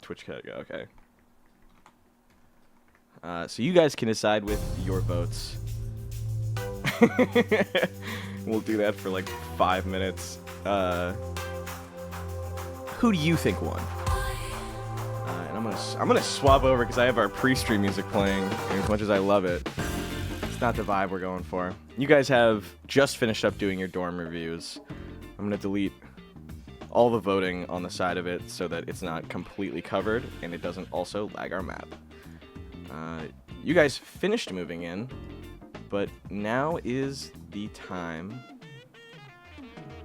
Twitch chat. Okay. So you guys can decide with your votes. We'll do that for like 5 minutes. Who do you think won? And I'm gonna swap over because I have our pre-stream music playing. And as much as I love it, it's not the vibe we're going for. You guys have just finished up doing your dorm reviews. I'm gonna delete all the voting on the side of it so that it's not completely covered and it doesn't also lag our map. You guys finished moving in, but now is the time.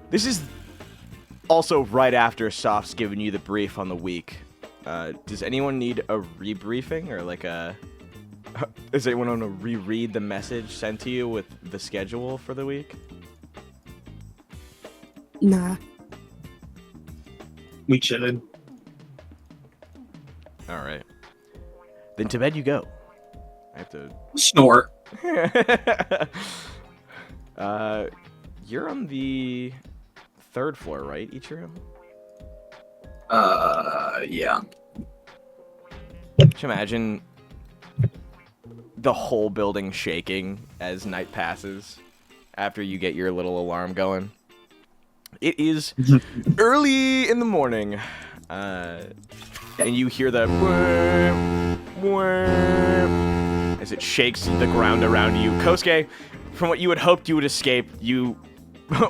This is also right after Soft's giving you the brief on the week. Does anyone need a rebriefing or like a... Does anyone want to reread the message sent to you with the schedule for the week? Nah. We chillin'. Alright. Then to bed you go. I have to... Snort. You're on the 3rd floor, right, Ichiro? Yeah. Just imagine the whole building shaking as night passes after you get your little alarm going. It is early in the morning, and you hear the as it shakes the ground around you. Kosuke, from what you had hoped you would escape, you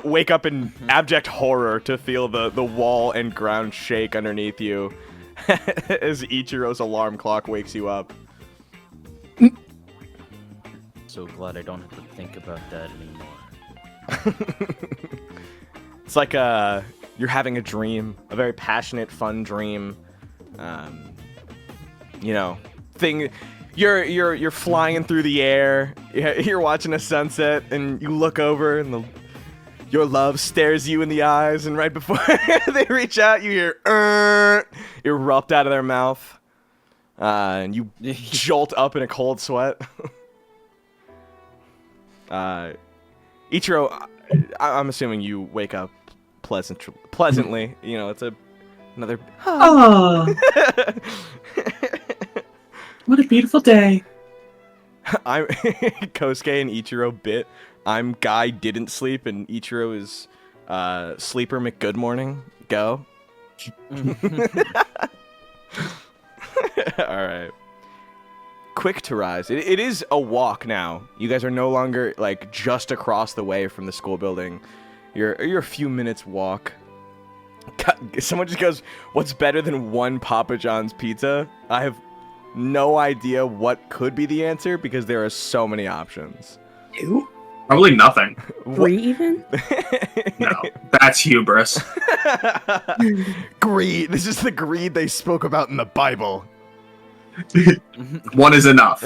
wake up in abject horror to feel the wall and ground shake underneath you as Ichiro's alarm clock wakes you up. So glad I don't have to think about that anymore. It's like you're having a dream, a very passionate, fun dream. You know, thing. You're flying through the air. You're watching a sunset, and you look over, and your love stares you in the eyes. And right before they reach out, you hear erupt out of their mouth, and you jolt up in a cold sweat. Ichiro, I'm assuming you wake up pleasantly. You know, it's another. Oh. What a beautiful day. I'm Kosuke and Ichiro bit. I'm Guy didn't sleep, and Ichiro is Sleeper McGoodmorning. Go. All right. Quick to rise. It is a walk now. You guys are no longer like just across the way from the school building. You're a few minutes walk. Someone just goes, "What's better than one Papa John's pizza?" I have no idea what could be the answer because there are so many options. You? Probably nothing. 3 even? No, that's hubris. Greed. This is the greed they spoke about in the Bible. 1 is enough.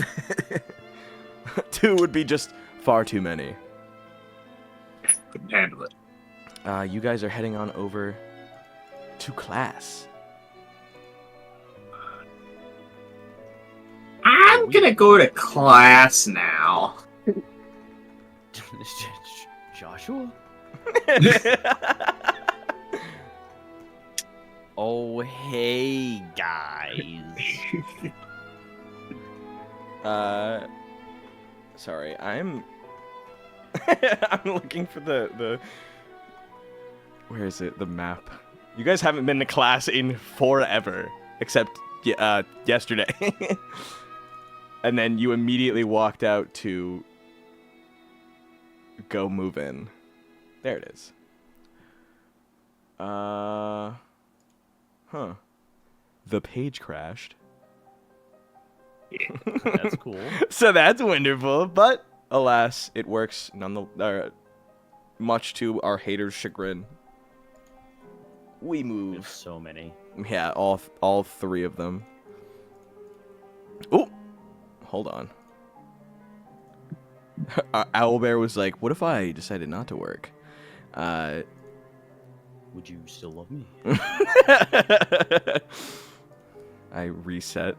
2 would be just far too many. Couldn't handle it. You guys are heading on over to class. I'm gonna go to class now. Joshua? Oh, hey, guys. Sorry, I'm looking for the where is it? The map. You guys haven't been to class in forever, except yesterday. And then you immediately walked out to go move in. There it is. Huh. The page crashed. That's cool. So that's wonderful, but alas, it works much to our haters' chagrin. We There's move. so many. Yeah, all 3 of them. Oh, hold on. Owlbear was like, "What if I decided not to work?" Would you still love me? I reset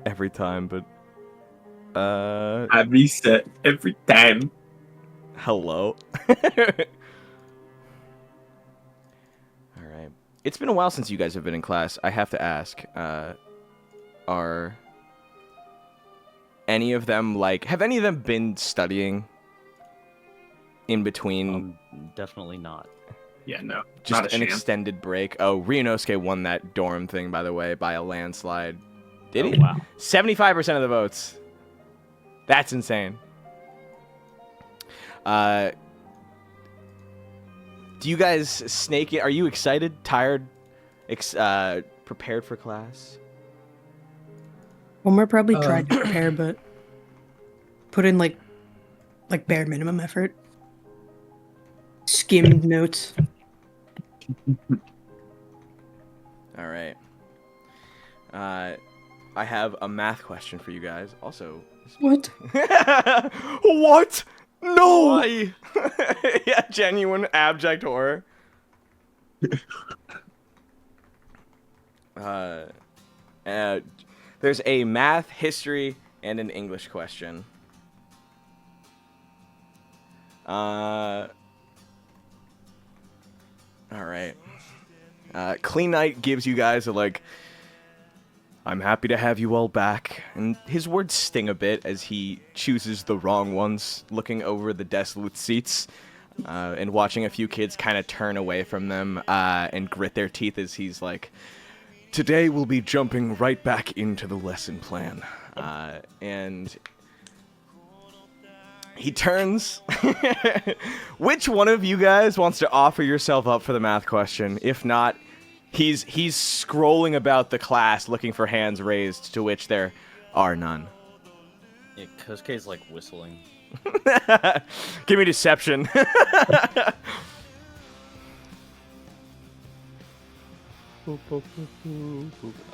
every time, but I reset every time. hello. All right. it's been a while since you guys have been in class. I have to ask, are any of them, like, have any of them been studying in between? Definitely not. Yeah, no. Just not an a extended break. Oh, Ryunosuke won that dorm thing, by the way, by a landslide. Did he? Wow. 75% of the votes. That's insane. Do you guys snake it? Are you excited, tired, prepared for class? Homer probably tried to prepare, but put in like bare minimum effort. Skimmed notes. All right. I have a math question for you guys. Also. What? What? No! Why? Yeah, genuine abject horror. There's a math, history, and an English question. All right. Clean Knight gives you guys a, like, I'm happy to have you all back. And his words sting a bit as he chooses the wrong ones, looking over the desolate seats and watching a few kids kind of turn away from them and grit their teeth as he's like, today we'll be jumping right back into the lesson plan. And he turns. Which one of you guys wants to offer yourself up for the math question? If not, he's scrolling about the class looking for hands raised, to which there are none. Yeah, Kosuke's like whistling. Give me deception. I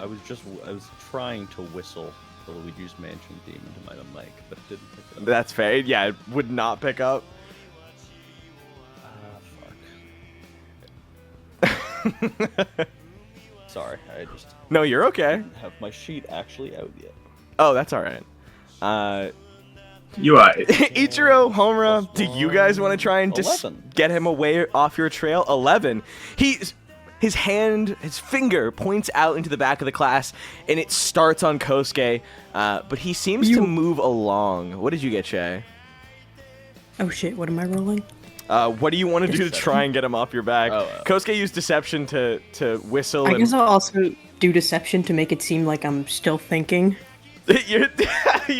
was trying to whistle the Luigi's Mansion theme into my mic, but it didn't pick it up. That's fair. Yeah, it would not pick up. Fuck. Sorry, I just No, you're okay. didn't have my sheet actually out yet. Oh, that's all right. You are. Ichiro, Homura, do you guys want to try and 11. get him away off your trail? 11. His finger points out into the back of the class, and it starts on Kosuke, but he seems to move along. What did you get, Shaye? Oh shit, what am I rolling? What do you want to do to try and get him off your back? Kosuke used deception to whistle. I guess I'll also do deception to make it seem like I'm still thinking. You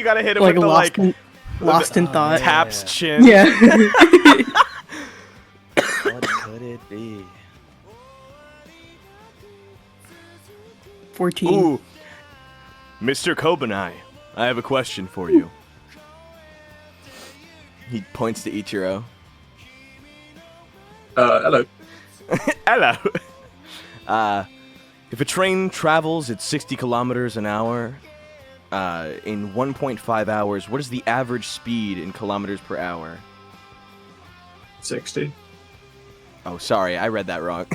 gotta hit him Like with the lost in thought. taps chin. Yeah. What could it be? 14. Ooh, Mr. Kobenai, I have a question for you. He points to Ichiro. Hello. Hello. If a train travels at 60 kilometers an hour in 1.5 hours, what is the average speed in kilometers per hour? 60. Oh, sorry, I read that wrong.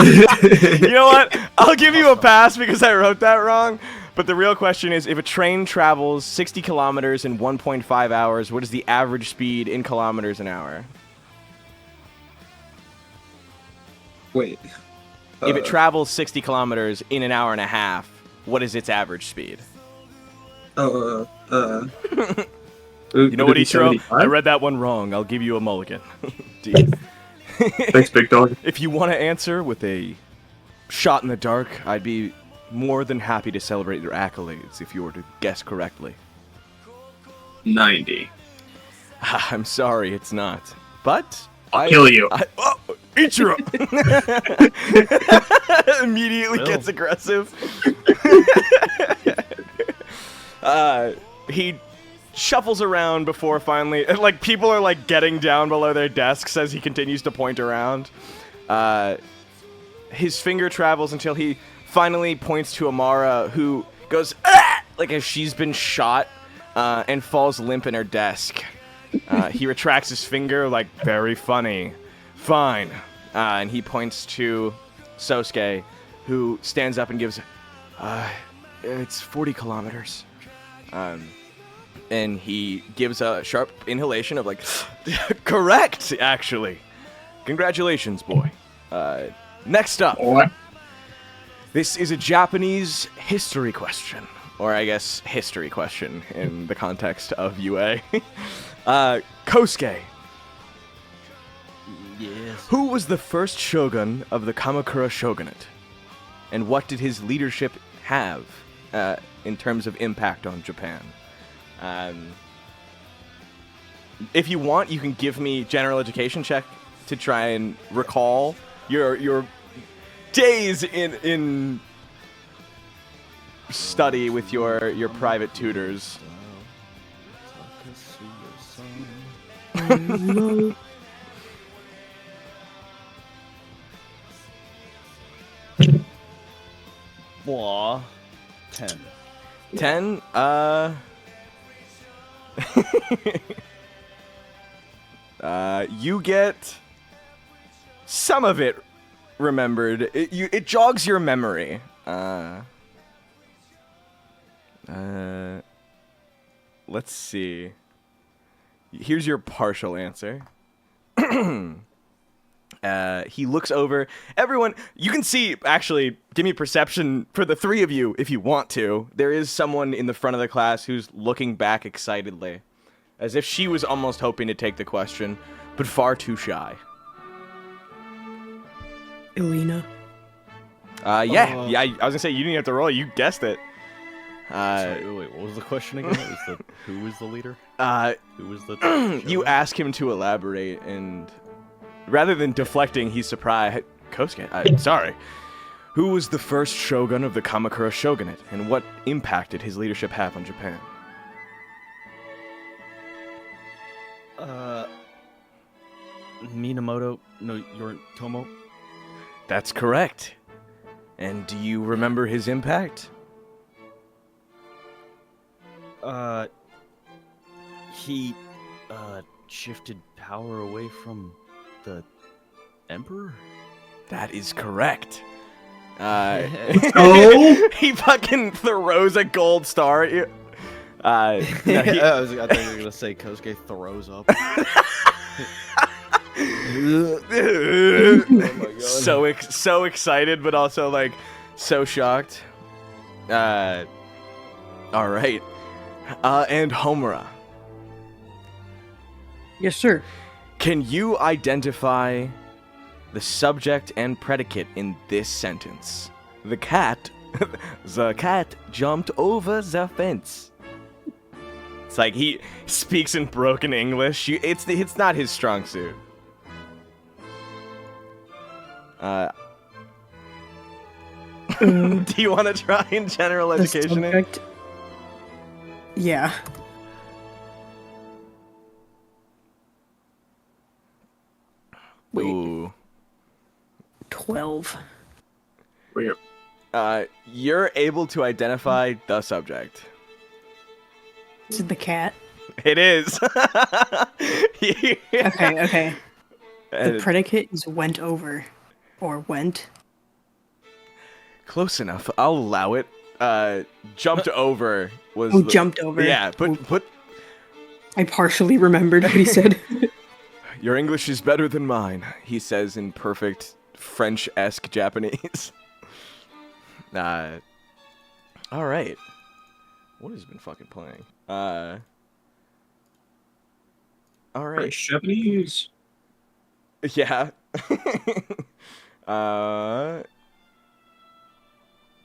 You know what? I'll give you a pass because I wrote that wrong. But the real question is, if a train travels 60 kilometers in 1.5 hours, what is the average speed in kilometers an hour? Wait. If it travels 60 kilometers in an hour and a half, what is its average speed? You You know what, Ichiro? I read that one wrong. I'll give you a mulligan. Thanks, big dog. If you want to answer with a shot in the dark, I'd be more than happy to celebrate your accolades if you were to guess correctly. 90. I'm sorry, it's not. But I'll kill you. Ichiro! Immediately gets aggressive. He shuffles around before finally, like, people are like getting down below their desks as he continues to point around. His finger travels until he finally points to Amara, who goes, ah! Like as she's been shot, and falls limp in her desk. He retracts his finger, like, very funny. Fine. And he points to Sosuke, who stands up and gives, it's 40 kilometers. And he gives a sharp inhalation of, like, correct, actually. Congratulations, boy. Next up, What? this is a Japanese history question. Or I guess history question in the context of UA. Kosuke. Yes. Who was the first shogun of the Kamakura shogunate? And what did his leadership have in terms of impact on Japan? If you want, you can give me general education check to try and recall your days in study with your private tutors. Blah. 10. 10? You get some of it remembered. It jogs your memory. Let's see. Here's your partial answer. He looks over. Everyone, you can see, actually, give me perception for the three of you if you want to. There is someone in the front of the class who's looking back excitedly, as if she was almost hoping to take the question, but far too shy. Elena. Yeah, I was gonna say, you didn't have to roll, you guessed it. Sorry, wait, what was the question again? Who was the leader? Who was the... You ask him to elaborate, and rather than deflecting, he's surprised. Kosuke, sorry. Who was the first shogun of the Kamakura shogunate, and what impact did his leadership have on Japan? Minamoto no Yoritomo. That's correct. And do you remember his impact? He shifted power away from the emperor? That is correct. Oh? He fucking throws a gold star at you. No, I thought you were gonna say Kosuke throws up. Oh my God. So excited, but also like so shocked. All right. And Homura, Yes, sir. can you identify the subject and predicate in this sentence? The cat jumped over the fence. It's like he speaks in broken English. It's not his strong suit. Do you want to try in general The education? subject. Yeah. Wait. Ooh. 12. Wait, You're able to identify the subject. Is it the cat? It is. Okay. The Uh, predicate is went over. Or went. Close enough. I'll allow it. Jumped over was. Oh, jumped over. Yeah, put. I partially remembered what he said. Your English is better than mine, he says in perfect French-esque Japanese. All right. What has been fucking playing? All right. French Japanese. Yeah.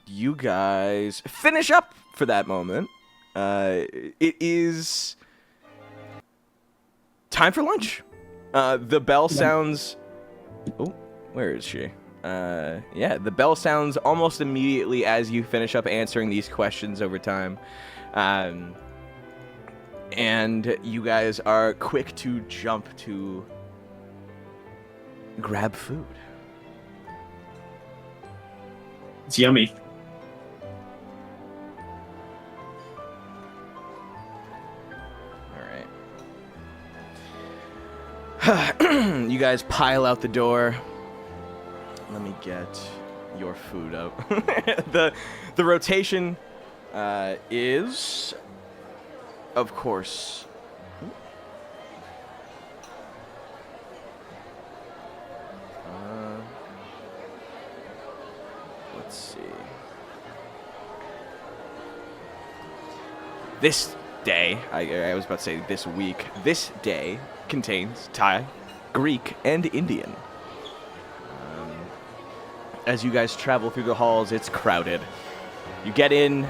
You guys finish up for that moment. It is time for lunch. The bell sounds. Oh, where is she? Yeah, the bell sounds almost immediately as you finish up answering these questions over time. And you guys are quick to jump to grab food. It's yummy. Alright. You guys pile out the door. Let me get your food up. The rotation is, of course, This day, I was about to say this week, this day contains Thai, Greek, and Indian. As you guys travel through the halls, it's crowded. You get in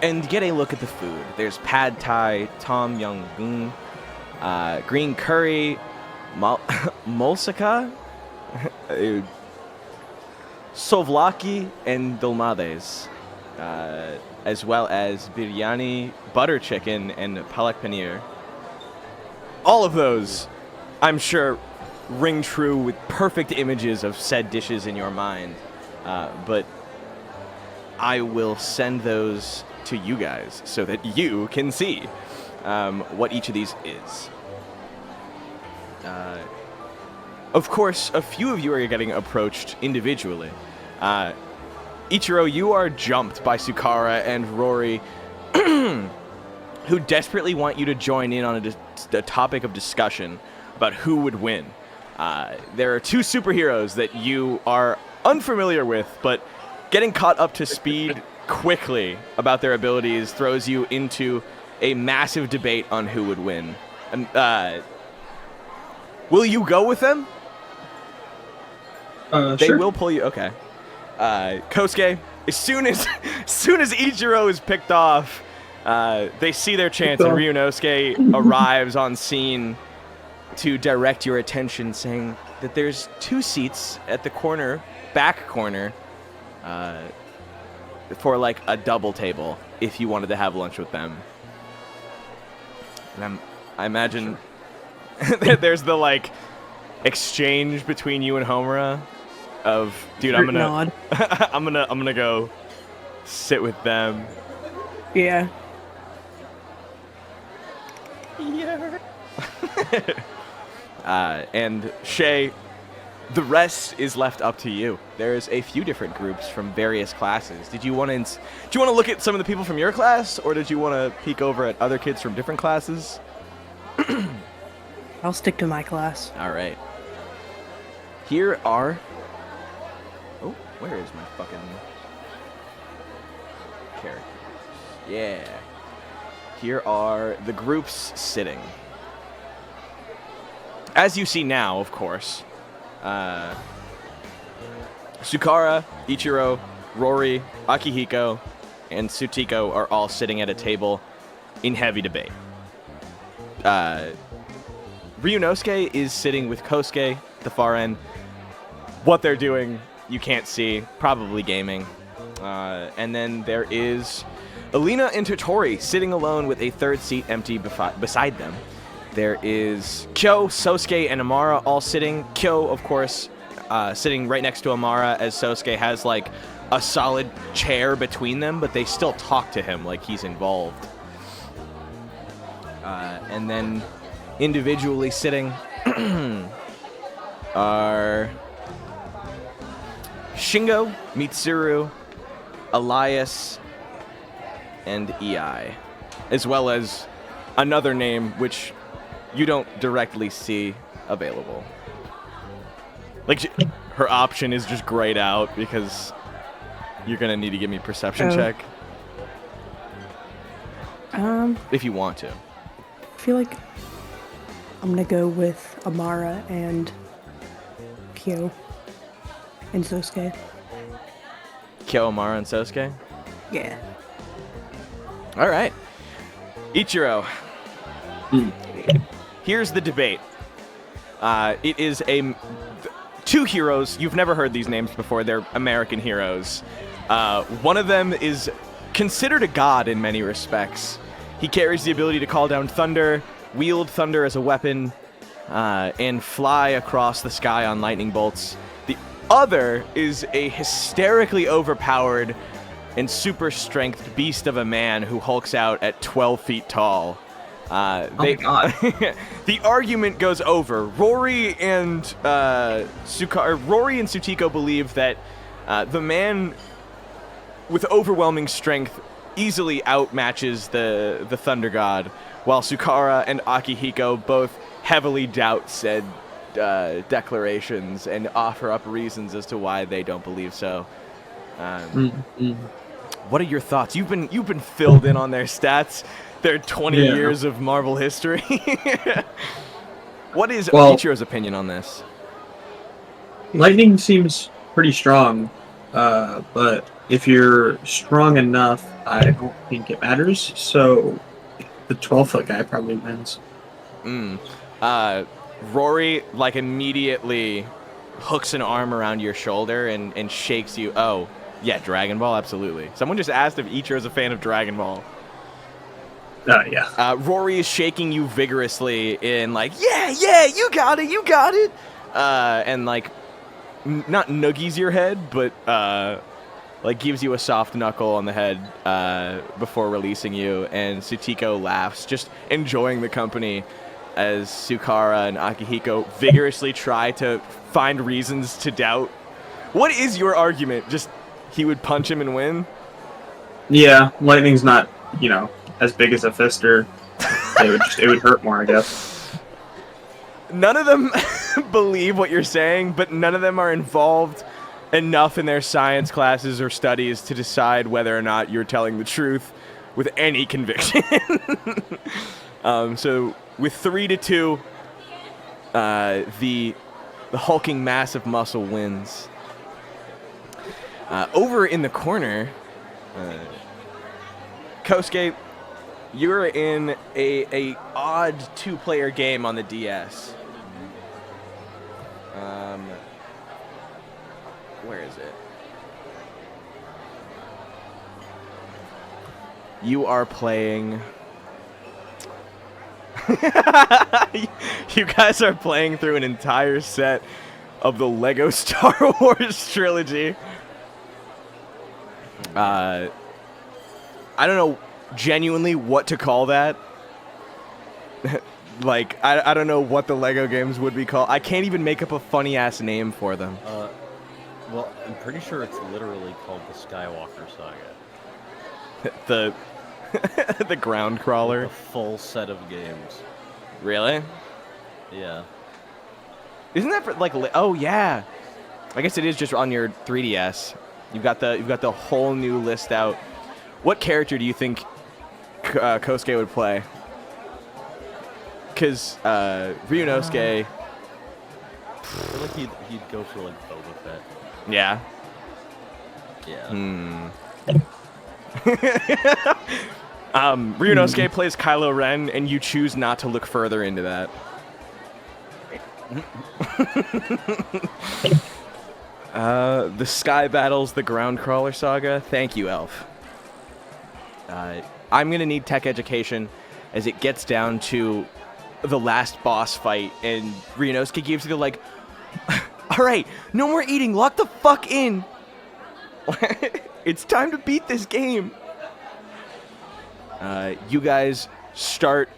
and get a look at the food. There's pad thai, tom yum goong, green curry, mulsaka, souvlaki, and dolmades, as well as biryani, butter chicken, and palak paneer. All of those, I'm sure, ring true with perfect images of said dishes in your mind, but I will send those to you guys so that you can see what each of these is. Of course, a few of you are getting approached individually. Ichiro, you are jumped by Sukara and Rory, who desperately want you to join in on a topic of discussion about who would win. There are two superheroes that you are unfamiliar with, but getting caught up to speed quickly about their abilities throws you into a massive debate on who would win. And, will you go with them? They sure. will pull you. Okay. Kosuke, as soon as Oijiro is picked off, they see their chance, and Ryunosuke arrives on scene to direct your attention, saying that there's 2 seats at the corner, back corner, for like a double table if you wanted to have lunch with them. And I imagine that there's the like exchange between you and Homura of, dude, I'm gonna I'm gonna go sit with them. Yeah. And Shaye, the rest is left up to you. There's a few different groups from various classes. Do you want to look at some of the people from your class, or did you want to peek over at other kids from different classes? I'll stick to my class. All right. Here are. Oh, where is my fucking character? Yeah. Here are the groups sitting. As you see now, of course, Sukara, Ichiro, Rory, Akihiko, and Sutiko are all sitting at a table in heavy debate. Ryunosuke is sitting with Kosuke at the far end. What they're doing, you can't see, probably gaming. And then there is Alina and Totori sitting alone with a third seat empty beside them. There is Kyo, Sosuke, and Amara all sitting. Kyo, of course, sitting right next to Amara, as Sosuke has like a solid chair between them, but they still talk to him like he's involved. And then individually sitting are Shingo, Mitsuru, Elias, and Ei, as well as another name which you don't directly see available. Like, her option is just grayed out because you're gonna need to give me a perception check. If you want to. I feel like I'm gonna go with Amara and Kyo and Sosuke. Kyo, Amara, and Sosuke? Yeah. Alright. Ichiro. Here's the debate. It is two heroes. You've never heard these names before. They're American heroes. One of them is considered a god in many respects. He carries the ability to call down thunder, wield thunder as a weapon, and fly across the sky on lightning bolts. The other is a hysterically overpowered and super strength beast of a man who hulks out at 12 feet tall. Oh my god. The argument goes over. Rory and Sutiko believe that the man with overwhelming strength easily outmatches the Thunder God, while Sukara and Akihiko both heavily doubt said declarations and offer up reasons as to why they don't believe so. what are your thoughts? You've been filled in on their stats, their 20 Yeah. years of Marvel history. What is Well- Ichiro's opinion on this? Lightning seems pretty strong, but if you're strong enough, I don't think it matters. So the 12-foot guy probably wins. Rory like immediately hooks an arm around your shoulder and shakes you. Oh, yeah, Dragon Ball, absolutely. Someone just asked if Ichiro's a fan of Dragon Ball. Yeah. Rory is shaking you vigorously in like, yeah, you got it. And like, not noogies your head, but like gives you a soft knuckle on the head before releasing you. And Sutiko laughs, just enjoying the company as Sukara and Akihiko vigorously try to find reasons to doubt. What is your argument? Just he would punch him and win? Yeah, Lightning's not, as big as a fister. It would hurt more, I guess. None of them believe what you're saying, but none of them are involved enough in their science classes or studies to decide whether or not you're telling the truth with any conviction. So with 3-2, the hulking mass of muscle wins. Over in the corner, Kosuke, you're in a odd 2-player game on the DS. Where is it? You are playing... You guys are playing through an entire set of the Lego Star Wars trilogy. I don't know genuinely what to call that. Like, I don't know what the Lego games would be called. I can't even make up a funny-ass name for them. Well, I'm pretty sure it's literally called the Skywalker Saga. The ground crawler. A full set of games. Really? Yeah. Isn't that for, like, oh, yeah. I guess it is just on your 3DS. You've got the whole new list out. What character do you think Kosuke would play? Because Ryunosuke... I feel like he'd go for, like, Boba Fett. Yeah. Yeah. Ryunosuke plays Kylo Ren, and you choose not to look further into that. The Sky Battles, the Ground Crawler Saga. Thank you, Elf. I'm going to need tech education as it gets down to the last boss fight, and Ryunosuke gives you the, like, all right, no more eating, lock the fuck in. It's time to beat this game. You guys start...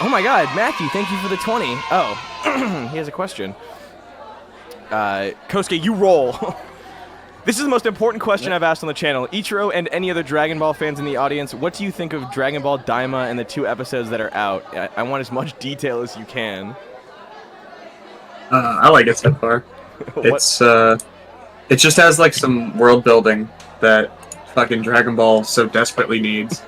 Oh my god, Matthew, thank you for the 20. Oh, he has a question. Kosuke, you roll. This is the most important question I've asked on the channel. Ichiro and any other Dragon Ball fans in the audience, what do you think of Dragon Ball Daima and the 2 episodes that are out? I want as much detail as you can. I like it so far. It just has like some world building that fucking Dragon Ball so desperately needs.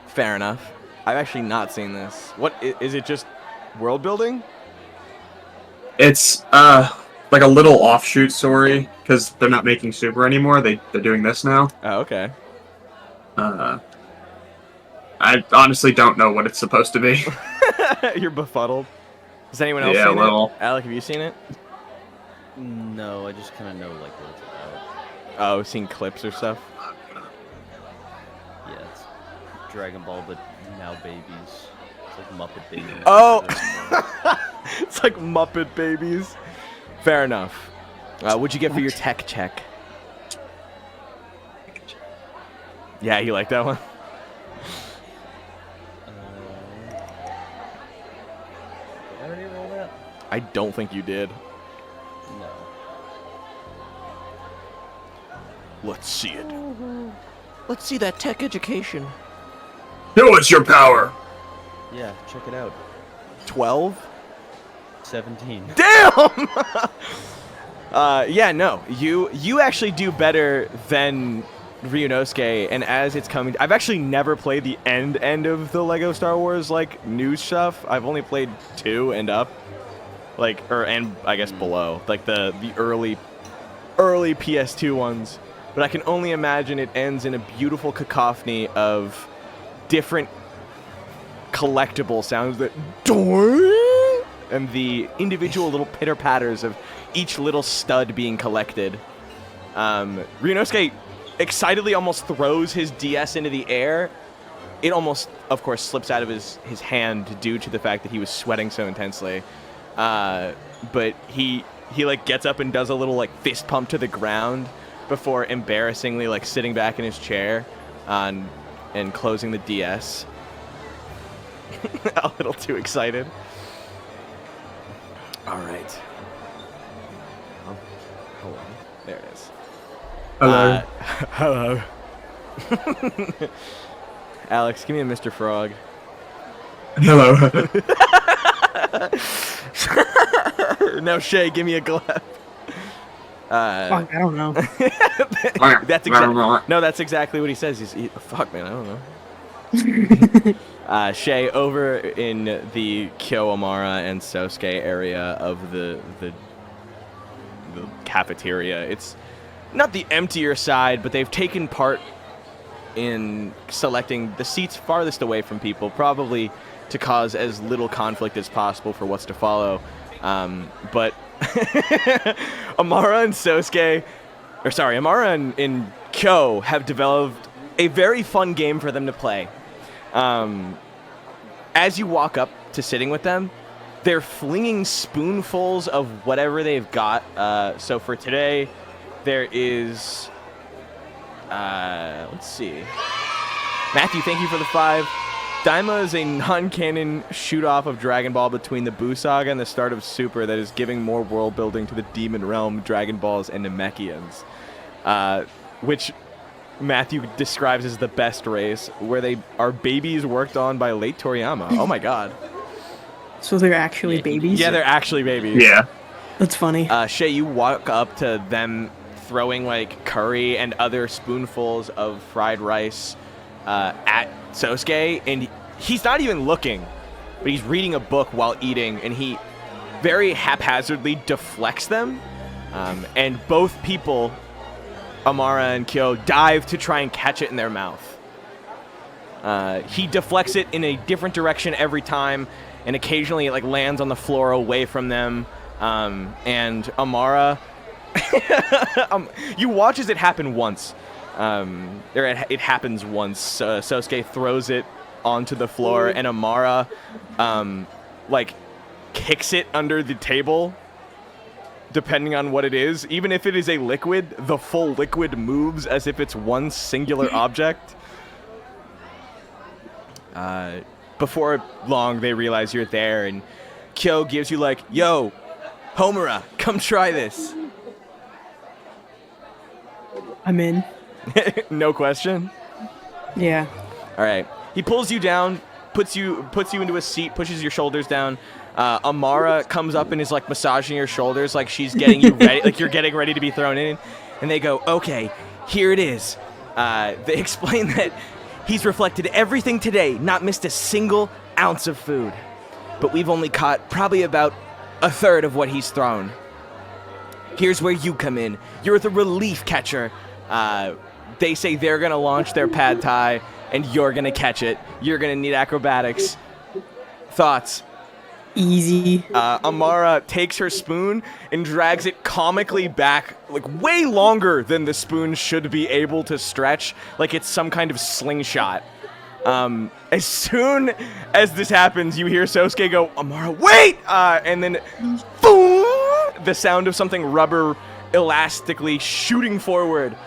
Fair enough. I've actually not seen this. What is it? Just world building? It's like a little offshoot story because they're not making Super anymore. They're doing this now. Oh, okay. I honestly don't know what it's supposed to be. You're befuddled. Has anyone else Yeah, seen a little. it? Aliyk, have you seen it? No, I just kind of know, like, what it's about. Oh, seen clips or stuff? Yeah, it's Dragon Ball, but now babies. It's like Muppet Babies. Oh! It's like Muppet Babies. Fair enough. What'd you get for your tech check? Yeah, you like that one? Did I already roll that? I don't think you did. No. Let's see it. Let's see that tech education. Show us your power. Yeah, check it out. 12? 17. Damn! Yeah, no, you actually do better than Ryunosuke, and as it's coming, I've actually never played the end of the Lego Star Wars like news stuff. I've only played 2 and up, and I guess below, like the early PS2 ones. But I can only imagine it ends in a beautiful cacophony of different collectible sounds that doing, and the individual little pitter patters of each little stud being collected. Ryunosuke excitedly almost throws his DS into the air. It almost, of course, slips out of his hand due to the fact that he was sweating so intensely. But he like gets up and does a little like fist pump to the ground before embarrassingly like sitting back in his chair and closing the DS. A little too excited. All right. Oh, hold on. There it is. Hello. Hello. Alex, give me a Mr. Frog. Hello. Now, Shaye, give me a glap. Fuck, I don't know. That's exactly what he says. Fuck, man, I don't know. Shaye, over in the Kyo, Amara, and Sosuke area of the cafeteria, it's not the emptier side, but they've taken part in selecting the seats farthest away from people, probably to cause as little conflict as possible for what's to follow. But Amara and Kyo have developed a very fun game for them to play. As you walk up to sitting with them, they're flinging spoonfuls of whatever they've got. So for today, there is... let's see. Matthew, thank you for the 5. Daima is a non-canon shoot-off of Dragon Ball between the Buu Saga and the start of Super that is giving more world building to the Demon Realm, Dragon Balls, and Namekians. Which Matthew describes as the best race, where they are babies worked on by late Toriyama. Oh my god. So they're actually babies? Yeah, they're actually babies. Yeah. That's funny. Shaye, you walk up to them throwing like curry and other spoonfuls of fried rice at Sosuke, and he's not even looking, but he's reading a book while eating, and he very haphazardly deflects them, and both people, Amara and Kyo, dive to try and catch it in their mouth. He deflects it in a different direction every time, and occasionally it like lands on the floor away from them, and Amara you watch as it happen once. It happens once. Sosuke throws it onto the floor, and Amara, like, kicks it under the table, depending on what it is. Even if it is a liquid, the full liquid moves as if it's one singular object. Before long, they realize you're there, and Kyo gives you, like, yo, Homura, come try this. I'm in. No question? Yeah. All right. He pulls you down, puts you into a seat, pushes your shoulders down. Amara comes up and is like massaging your shoulders like she's getting you ready, like you're getting ready to be thrown in. And they go, okay, here it is. They explain that he's reflected everything today, not missed a single ounce of food. But we've only caught probably about a third of what he's thrown. Here's where you come in. You're the relief catcher. They say they're going to launch their pad thai, and you're going to catch it. You're going to need acrobatics. Thoughts? Easy. Amara takes her spoon and drags it comically back, like way longer than the spoon should be able to stretch, like it's some kind of slingshot. As soon as this happens, you hear Sosuke go, Amara, wait! And then, boom! The sound of something rubber elastically shooting forward.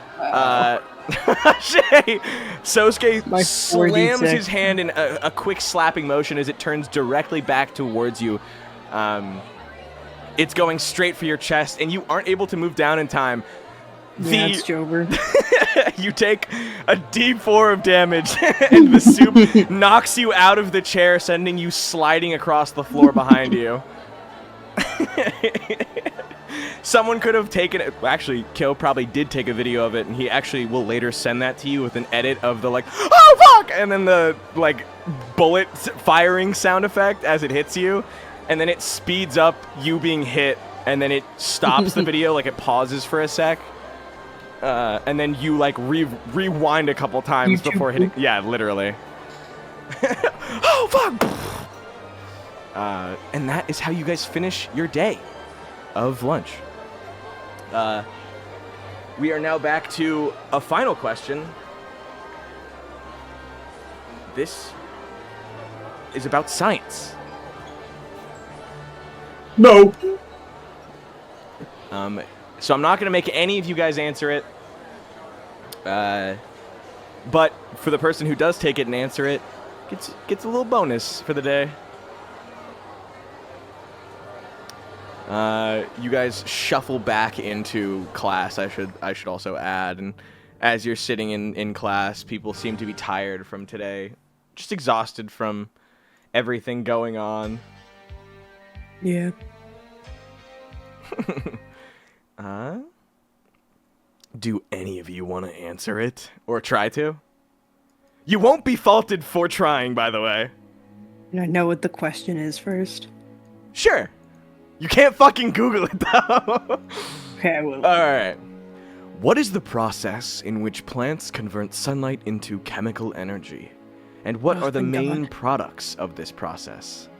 Sosuke slams his hand in a quick slapping motion as it turns directly back towards you. It's going straight for your chest, and you aren't able to move down in time. That's Jover. You take a D4 of damage, and the soup knocks you out of the chair, sending you sliding across the floor behind you. Someone could have taken it. Actually, Kyo probably did take a video of it, and he actually will later send that to you with an edit of the like, oh fuck, and then the like bullet firing sound effect as it hits you, and then it speeds up you being hit, and then it stops the video, like it pauses for a sec, and then you like rewind a couple times before hitting. Yeah, literally. Oh fuck! And that is how you guys finish your day of lunch. We are now back to a final question. This is about science. No. So I'm not going to make any of you guys answer it. But for the person who does take it and answer it, gets a little bonus for the day. You guys shuffle back into class. I should also add, and as you're sitting in class, people seem to be tired from today, just exhausted from everything going on. Yeah. Do any of you want to answer it or try to? You won't be faulted for trying, by the way. I know what the question is first. Sure. You can't fucking Google it, though. Okay, I will. Alright. What is the process in which plants convert sunlight into chemical energy? And what are the main products of this process?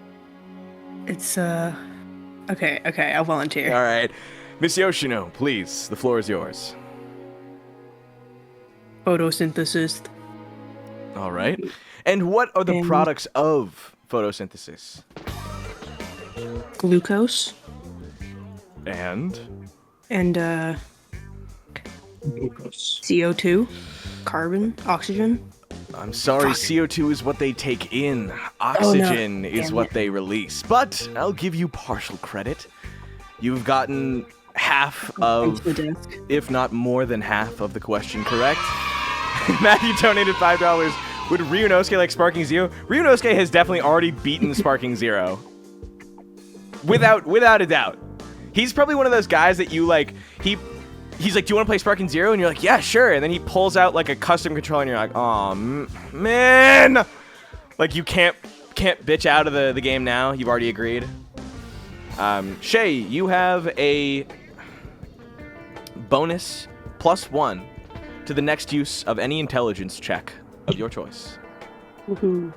It's, Okay, I'll volunteer. Alright. Miss Yoshino, please, the floor is yours. Photosynthesis. Alright. And what are the products of photosynthesis? Glucose. And? And, Glucose. CO2. Carbon. Oxygen. I'm sorry, CO2 is what they take in. Oxygen is what they release. But I'll give you partial credit. You've gotten half of, if not more than half of the question correct. Matthew donated $5. Would Ryunosuke like Sparking Zero? Ryunosuke has definitely already beaten Sparking Zero. Without a doubt. He's probably one of those guys that you like, he's like, do you want to play Sparking Zero? And you're like, yeah, sure. And then he pulls out like a custom controller and you're like, oh, man. Like you can't bitch out of the game now. You've already agreed. Shaye, you have a bonus +1 to the next use of any intelligence check of your choice. Woohoo.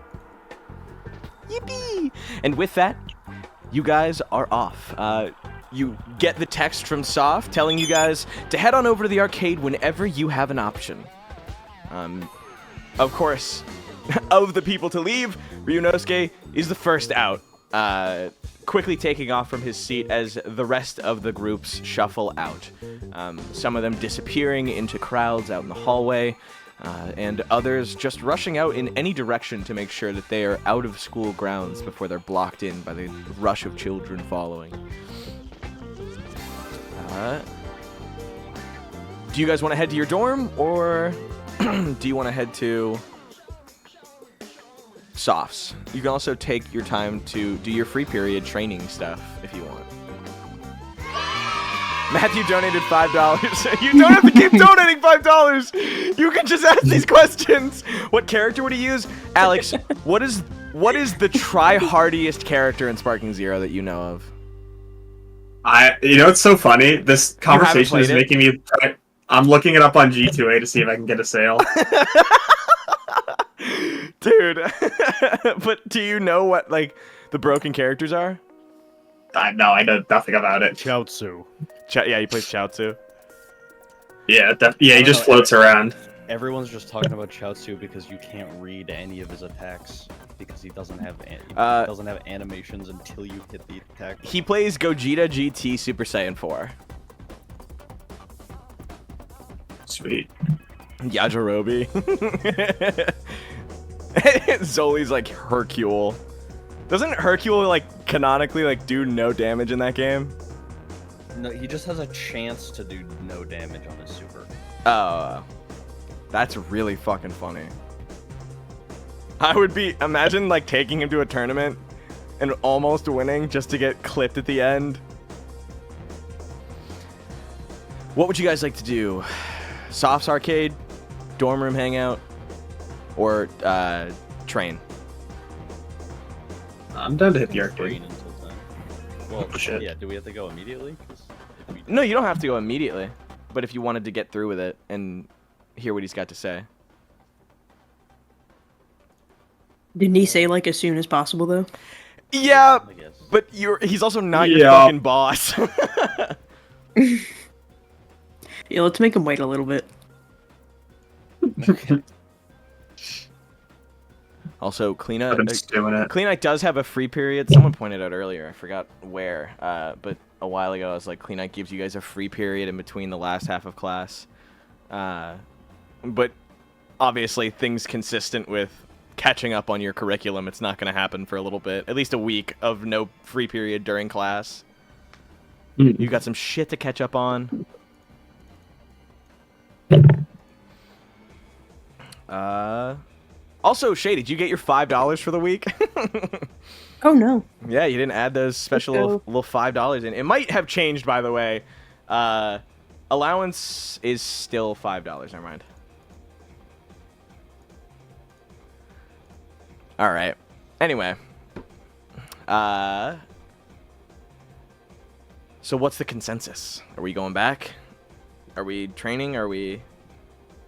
Yippee! And with that, you guys are off. You get the text from Soft telling you guys to head on over to the arcade whenever you have an option. Of course, of the people to leave, Ryunosuke is the first out, quickly taking off from his seat as the rest of the groups shuffle out. Some of them disappearing into crowds out in the hallway, and others just rushing out in any direction to make sure that they are out of school grounds before they're blocked in by the rush of children following. Do you guys want to head to your dorm, or do you want to head to Softs? You can also take your time to do your free period training stuff if you want. Matthew donated $5. You don't have to keep donating $5. You can just ask these questions. What character would he use? Alex, what is the try-hardiest character in Sparking Zero that you know of? You know, it's so funny. This conversation is making me. I'm looking it up on G2A to see if I can get a sale. Dude, but do you know what like the broken characters are? No, I know nothing about it. Chaozu. Yeah, he plays Chaozu. Yeah, he just floats around. Everyone's just talking about Chaozu because you can't read any of his attacks because he doesn't have animations until you hit the attack. He plays Gogeta GT Super Saiyan 4. Sweet. Yajirobe. Zoli's like Hercule. Doesn't Hercule like canonically like do no damage in that game? No, he just has a chance to do no damage on his super. Oh, that's really fucking funny. I would imagine like taking him to a tournament and almost winning just to get clipped at the end. What would you guys like to do? Softs arcade, dorm room hangout, or train? I'm down to hit the arcade. Train until then. Well, Shit. yeah. Do we have to go immediately? 'Cause if we No, you don't have to go immediately. But if you wanted to get through with it and hear what he's got to say. Didn't he say like as soon as possible though? Yeah, I guess. but he's also not your Yeah. fucking boss. Yeah, let's make him wait a little bit. Also, But I'm just doing it. Clean Night does have a free period. Someone pointed out earlier. I forgot where. But a while ago, I was like, Clean Night gives you guys a free period in between the last half of class. But obviously, things consistent with catching up on your curriculum, it's not going to happen for a little bit. At least a week of no free period during class. You got some shit to catch up on. Also, Shaye, did you get your $5 for the week? Oh no. Yeah, you didn't add those special little $5 in. It might have changed, by the way. Allowance is still $5. Never mind. All right. Anyway. So what's the consensus? Are we going back? Are we training? Are we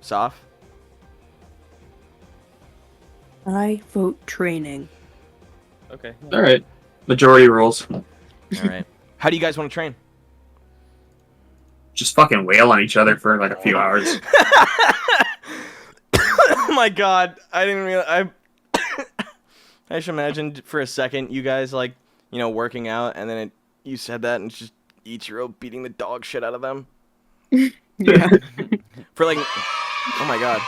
soft? I vote training. Okay. All right. Majority rules. All right. How do you guys want to train? Just fucking wail on each other for like a few hours. Oh my god. I didn't realize. I just imagined for a second you guys like, working out, and then you said that, and it's just Ichiro beating the dog shit out of them. Yeah. For like, oh my god.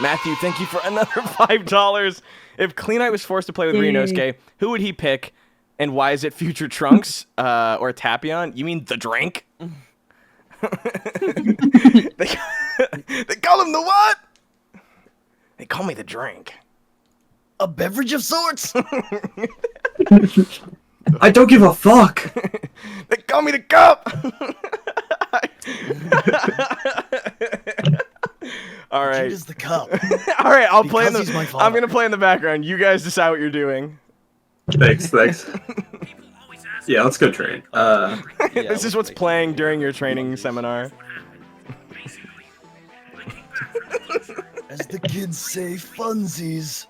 Matthew, thank you for another $5. If Clean Night was forced to play with Yay. Ryunosuke, who would he pick? And why is it Future Trunks or Tapion? You mean the drink? they call him the what? They call me the drink. A beverage of sorts. I don't give a fuck. They call me the cup. All right. Jude is the cup. All right, I'll play in Because he's my the. father. I'm gonna play in the background. You guys decide what you're doing. Thanks. Yeah, let's go train. This is what's playing during your training seminar. As the kids say, funsies.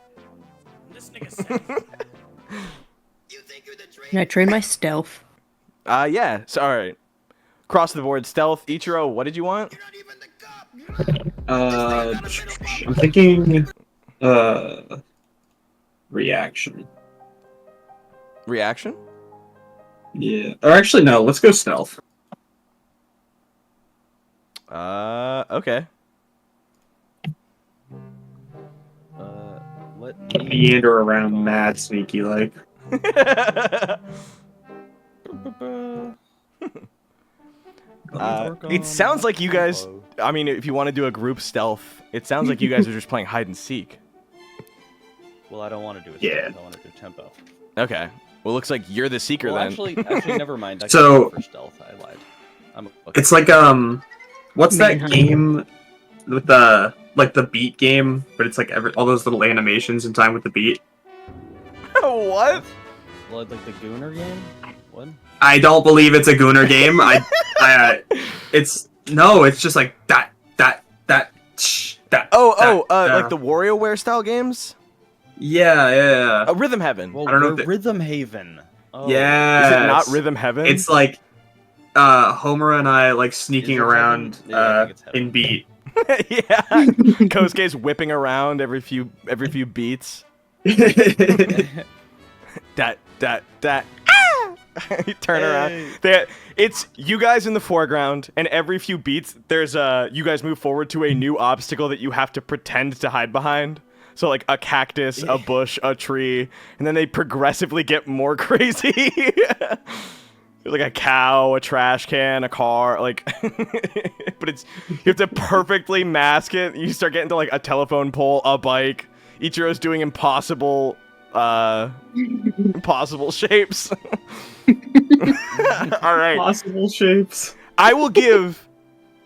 Can I train my stealth? Yeah. So, all right. Cross the board stealth. Ichiro, what did you want? I'm thinking reaction. Reaction? Yeah. Or actually no, let's go stealth. Okay. Let me Meander around mad sneaky like. It sounds like you guys, I mean, if you want to do a group stealth, it sounds like you guys are just playing hide and seek. Well, I don't want to do it. Yeah. I want to do tempo. Okay. Well, looks like you're the seeker Well, then. actually, never mind. I So- can't go for stealth. I lied. I'm okay. It's like what's that Manhunt. game with the beat game, but it's like all those little animations in time with the beat. What? Well, like the Gooner game. What? I don't believe it's a Gooner game. It's just like that. Like the WarioWare style games? Yeah. Rhythm Heaven. Well, I don't know we're if it- Rhythm Haven. Oh. Yeah. Is it not Rhythm Heaven? It's like Homura and I like sneaking Is it around Heaven? Yeah, I think it's Heaven. in beat. yeah. Kosuke's whipping around every few beats. that. Ah! You turn around. It's you guys in the foreground, and every few beats, there's you guys move forward to a new obstacle that you have to pretend to hide behind. So like a cactus, a bush, a tree, and then they progressively get more crazy. Like a cow, a trash can, a car, like. But you have to perfectly mask it. You start getting to like a telephone pole, a bike. Ichiro's doing impossible shapes. All right. Possible shapes. I will give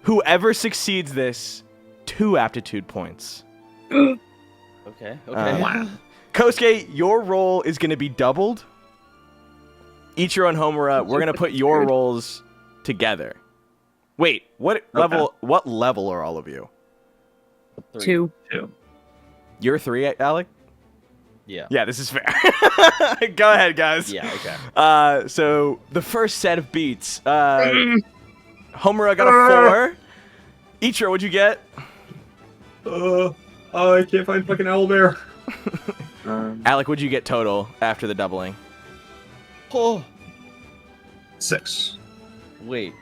Whoever succeeds this, 2 aptitude points. Okay. Wow. Kosuke, your roll is going to be doubled. Ichiro and Homura, we're going to put your rolls together. Wait, what level? What level are all of you? 2. 2. You're 3, Aliyk? Yeah. Yeah, this is fair. Go ahead, guys. Yeah. Okay. So the first set of beats. Homura got a 4. Ichiro, what'd you get? I can't find fucking owlbear. Aliyk, what'd you get total after the doubling? Oh. 6. Wait,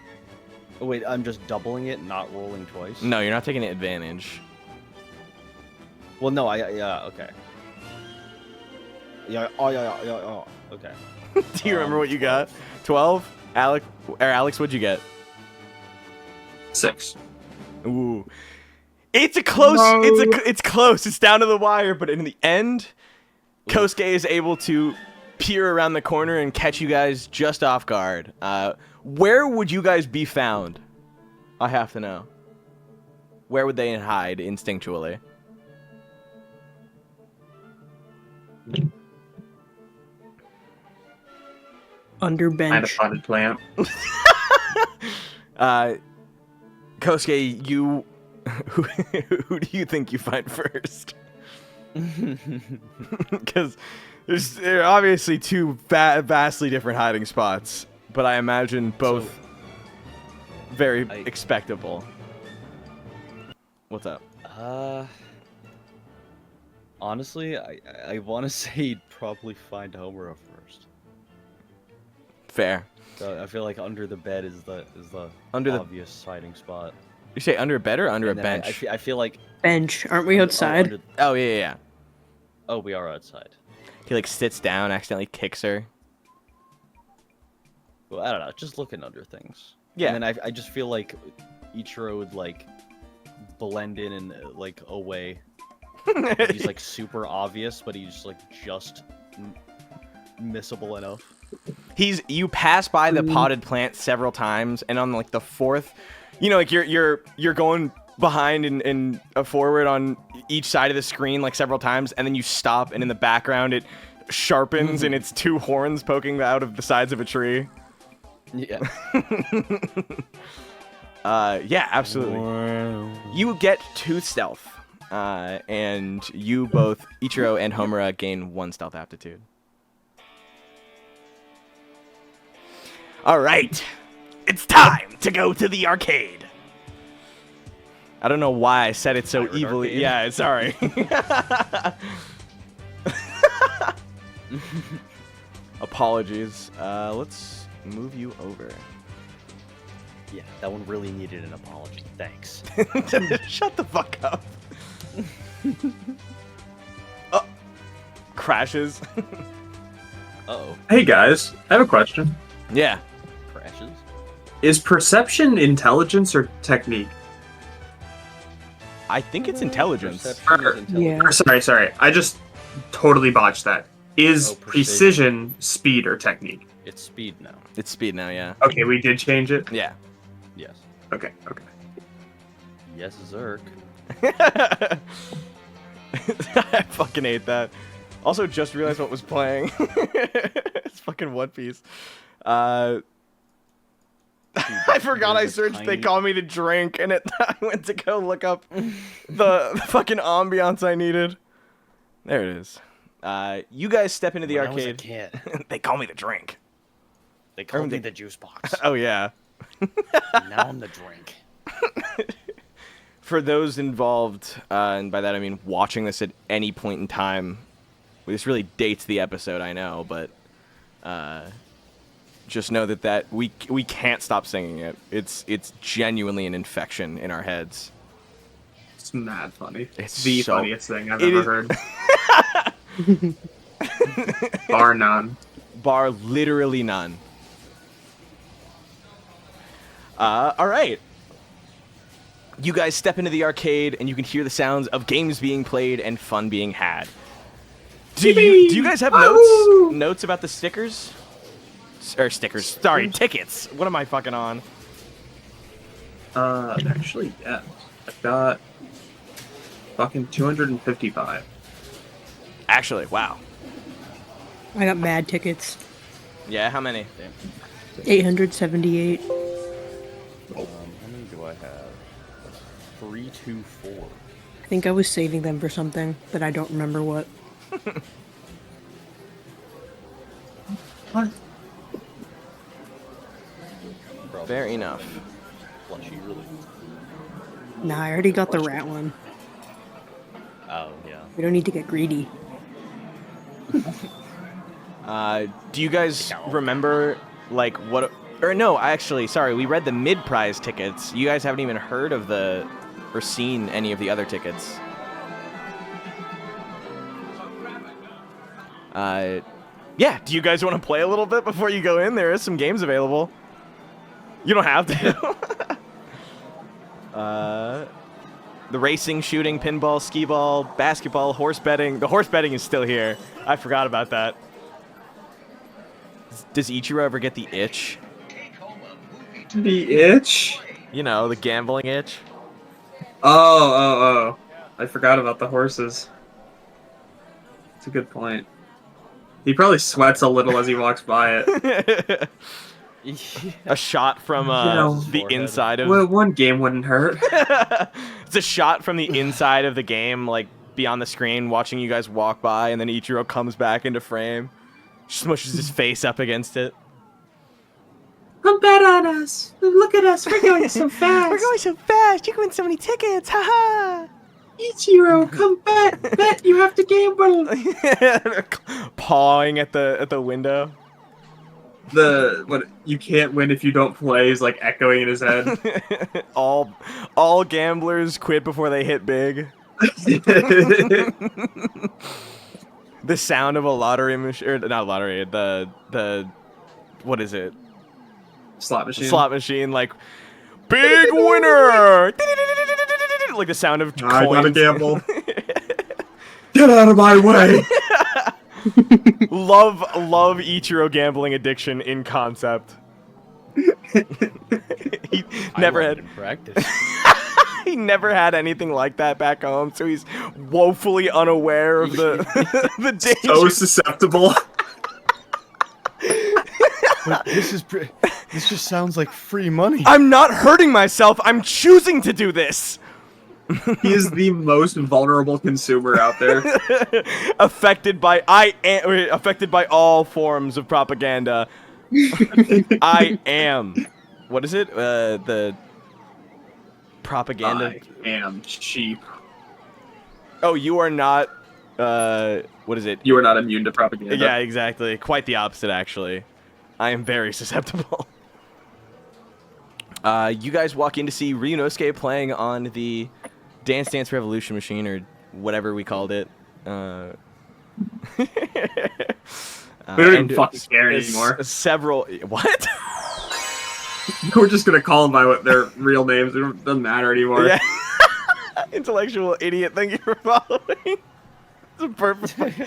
I'm just doubling it, not rolling twice? No, you're not taking advantage. Well, no, yeah, okay. Yeah, okay. Do you remember what you got? 12? Alex, what'd you get? 6. Ooh. It's a close, No. it's close. It's down to the wire, but in the end, Kosuke is able to peer around the corner and catch you guys just off guard. Where would you guys be found? I have to know. Where would they hide instinctually? Under I had a bench. potted plant. Kosuke, you... who do you think you find first? Because there are obviously 2 vastly different hiding spots, but I imagine both very expectable. What's up? Honestly, I want to say you'd probably find Homura first. Fair. So I feel like under the bed is the Under obvious hiding spot. You say under a bed or under And a then bench? I feel like Bench. Aren't we outside? Oh, yeah. Oh, we are outside. He, like, sits down, accidentally kicks her. Well, I don't know. Just looking under things. Yeah. And then I just feel like Ichiro would like blend in and like away. He's like super obvious, but he's like just missable enough. You pass by the potted plant several times, and on like the 4th, you know, like you're going behind and forward on each side of the screen like several times, and then you stop, and in the background it sharpens and it's 2 horns poking out of the sides of a tree. Yeah. Yeah, absolutely. You get 2 stealth, and you both, Ichiro and Homura, gain 1 stealth aptitude. All right, it's time to go to the arcade. I don't know why I said it so Pirate evilly. arcade? Yeah, sorry. Apologies. Let's move you over. Yeah, that one really needed an apology. Thanks. Shut the fuck up. Oh, crashes. Uh-oh. Hey guys, I have a question. Yeah. Crashes? Is perception intelligence or technique? I think it's intelligence. Perception is intelligence. Yeah. Sorry. I just totally botched that. Is Oh, precision speed or technique? It's speed now. It's speed now, yeah. Okay, we did change it. Yeah. Yes. Okay. Yes, Zerk. I fucking hate that. Also, just realized what was playing. It's fucking One Piece. I forgot I searched They Call Me to Drink, and I went to go look up the fucking ambiance I needed. There it is. You guys step into the When I was a arcade. kid, They call me the drink. they called me the juice box. Oh, yeah. Now I'm the drink. For those involved, and by that I mean watching this at any point in time, this really dates the episode, I know, but just know that we can't stop singing it. It's genuinely an infection in our heads. It's mad funny. It's the so- funniest thing I've it ever heard. Bar none. Bar literally none. All right. You guys step into the arcade, and you can hear the sounds of games being played and fun being had. Do you guys have notes about the stickers? Or stickers. Sorry, tickets. What am I fucking on? Actually, yeah. I've got fucking 255. Actually, wow. I got mad tickets. Yeah, how many? 878. How many do I have? 324. I think I was saving them for something, but I don't remember what. What? Probably Fair enough. Plushy, really. Nah, I already got the rat one. Oh, yeah. We don't need to get greedy. Do you guys remember, like, what... Or no, actually, sorry, we read the mid-prize tickets. You guys haven't even heard of the... or seen any of the other tickets. Yeah, do you guys want to play a little bit before you go in? There is some games available. You don't have to. The racing, shooting, pinball, skee ball, basketball, horse betting. The horse betting is still here. I forgot about that. Does Ichiro ever get the itch? The itch? You know, the gambling itch. Oh. I forgot about the horses. That's a good point. He probably sweats a little as he walks by it. A shot from the inside of... Well, one game wouldn't hurt. It's a shot from the inside of the game, like, beyond the screen, watching you guys walk by, and then Ichiro comes back into frame, smushes his face up against it. Come bet on us. Look at us. We're going so fast. We're going so fast. You can win so many tickets. Haha. Ichiro, come bet. Bet you have to gamble. Pawing at the window. What you can't win if you don't play is like echoing in his head. all gamblers quit before they hit big. The sound of a lottery machine, or not lottery, the what is it? Slot machine. Slot machine, like big winner. Like the sound of coins. I gotta gamble. Get out of my way. love Ichiro gambling addiction in concept. He never had in practice. he never had anything like that back home, so he's woefully unaware of the danger. So susceptible. But this just sounds like free money. I'm not hurting myself. I'm choosing to do this. He is the most vulnerable consumer out there. affected by all forms of propaganda. I am. What is it? The propaganda. I am sheep. Oh, you are not. What is it? You are not immune to propaganda. Yeah, exactly. Quite the opposite, actually. I am very susceptible. You guys walk in to see Ryunosuke playing on the Dance Dance Revolution machine, or whatever we called it. We don't even fucking care anymore. Several... What? We're just gonna call them by what their real names. It doesn't matter anymore. Yeah. Intellectual idiot, thank you for following. It's a perfect...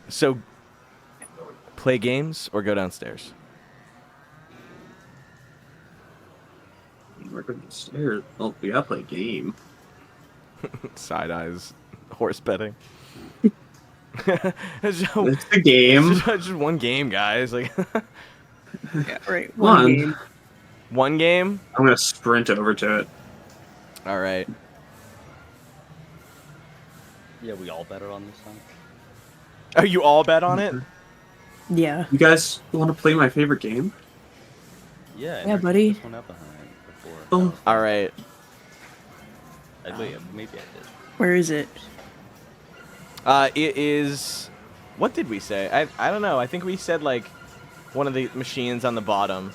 So, play games or go downstairs? We're going upstairs. Oh, we gotta play a game. Side eyes, horse betting. It's a game. It's just one game, guys. Like, Yeah, right. One. Game. one game. I'm gonna sprint over to it. All right. Yeah, we all better on this time. Oh, you all bet on it? Yeah. You guys want to play my favorite game? Yeah, Yeah, I buddy. This one out behind before. Oh, All right. Wait, maybe I did. Where is it? It is. What did we say? I don't know. I think we said like one of the machines on the bottom,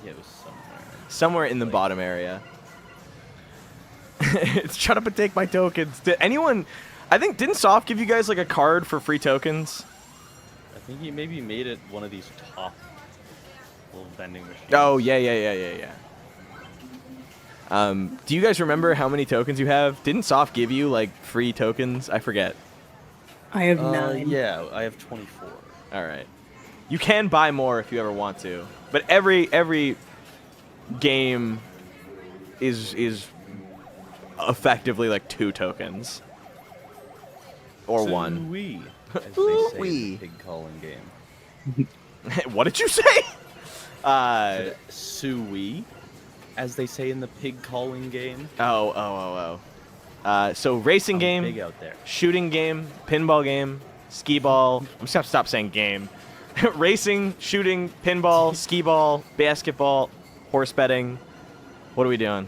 Yeah, it was somewhere. somewhere in the bottom area. Shut up and take my tokens. Did anyone? I think didn't Soft give you guys like a card for free tokens? I think he maybe made it one of these top little vending machines. Oh yeah. Do you guys remember how many tokens you have? Didn't Soft give you like free tokens? I forget. I have 9. Yeah, I have 24. All right. You can buy more if you ever want to, but every game is effectively like 2 tokens. Or 1. Sui, as they say in Ooh-wee. the pig calling game. What did you say? Sui, as they say in the pig calling game. So racing I'm game, big out there. shooting game, pinball game, skee ball. I'm just gonna stop saying game. Racing, shooting, pinball, skee ball, basketball, horse betting. What are we doing?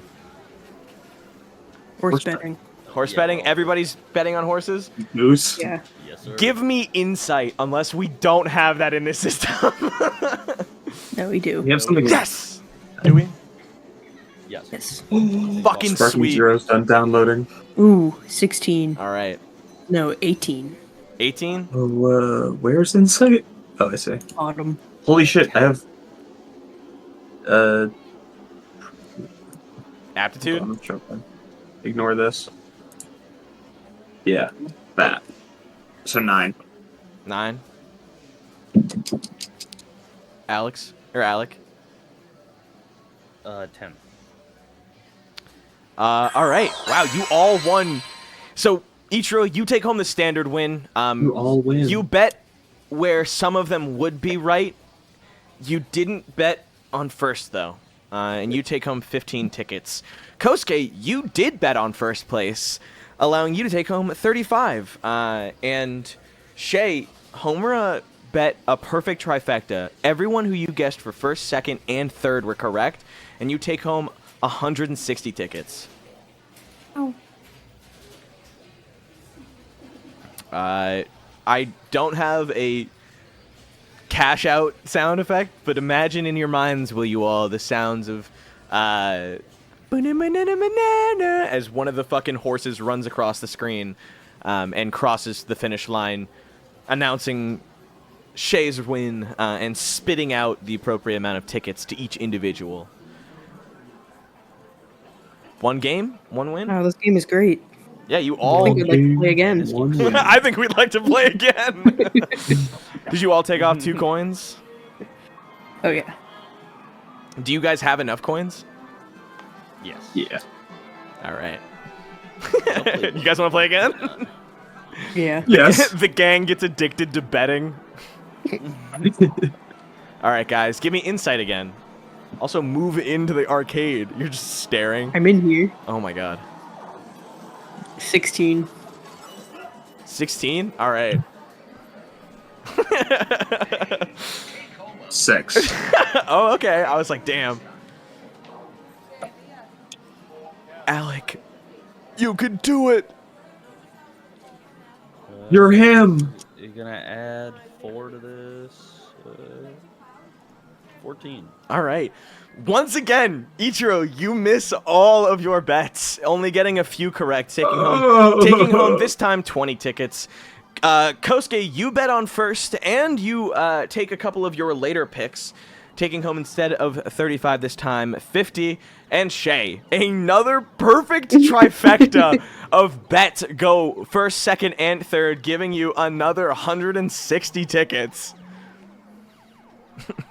Horse betting. Horse Yeah, betting? bro. Everybody's betting on horses? Moose. Yeah. Yes, sir. Give me insight, unless we don't have that in this system. No, we do. We have something. Yes! Do we? Yes. Yes. Fucking Sparking sweet. Zero's done downloading. Ooh, 16. All right. No, 18. 18? Oh, where's Insight? Oh, I see. Autumn. Holy shit, I have. Aptitude? I'm joking. Ignore this. Yeah, that. So 9. 9. Alex? Or Alec? 10. All right. Wow, you all won. So, Ichiro, you take home the standard win. You all win. You bet where some of them would be right. You didn't bet on first, though. And you take home 15 tickets. Kosuke, you did bet on first place, allowing you to take home 35. And Shaye, Homura bet a perfect trifecta. Everyone who you guessed for first, second, and third were correct, and you take home 160 tickets. Oh. I don't have a cash out sound effect, but imagine in your minds, will you all, the sounds of as one of the fucking horses runs across the screen and crosses the finish line, announcing Shaye's win and spitting out the appropriate amount of tickets to each individual. One game, one win. Oh, this game is great. Yeah, you I all. think we'd like to play again. One win. I think we'd like to play again. Did you all take off 2 coins? Oh, yeah. Do you guys have enough coins? Yes. Yeah. All right. I'll play You guys want to play again? Yeah. Yes. The gang gets addicted to betting. All right, guys, give me insight again. Also, move into the arcade. You're just staring. I'm in here. Oh my god. 16. 16? All right. 6. Oh, okay. I was like, damn. Alec, you can do it. You're him. You're gonna add 4 to this. 14. All right. Once again, Ichiro, you miss all of your bets, only getting a few correct, taking home this time 20 tickets. Kosuke, you bet on first, and you take a couple of your later picks, taking home instead of 35 this time, 50. And Shaye, another perfect trifecta of bets go first, second, and third, giving you another 160 tickets.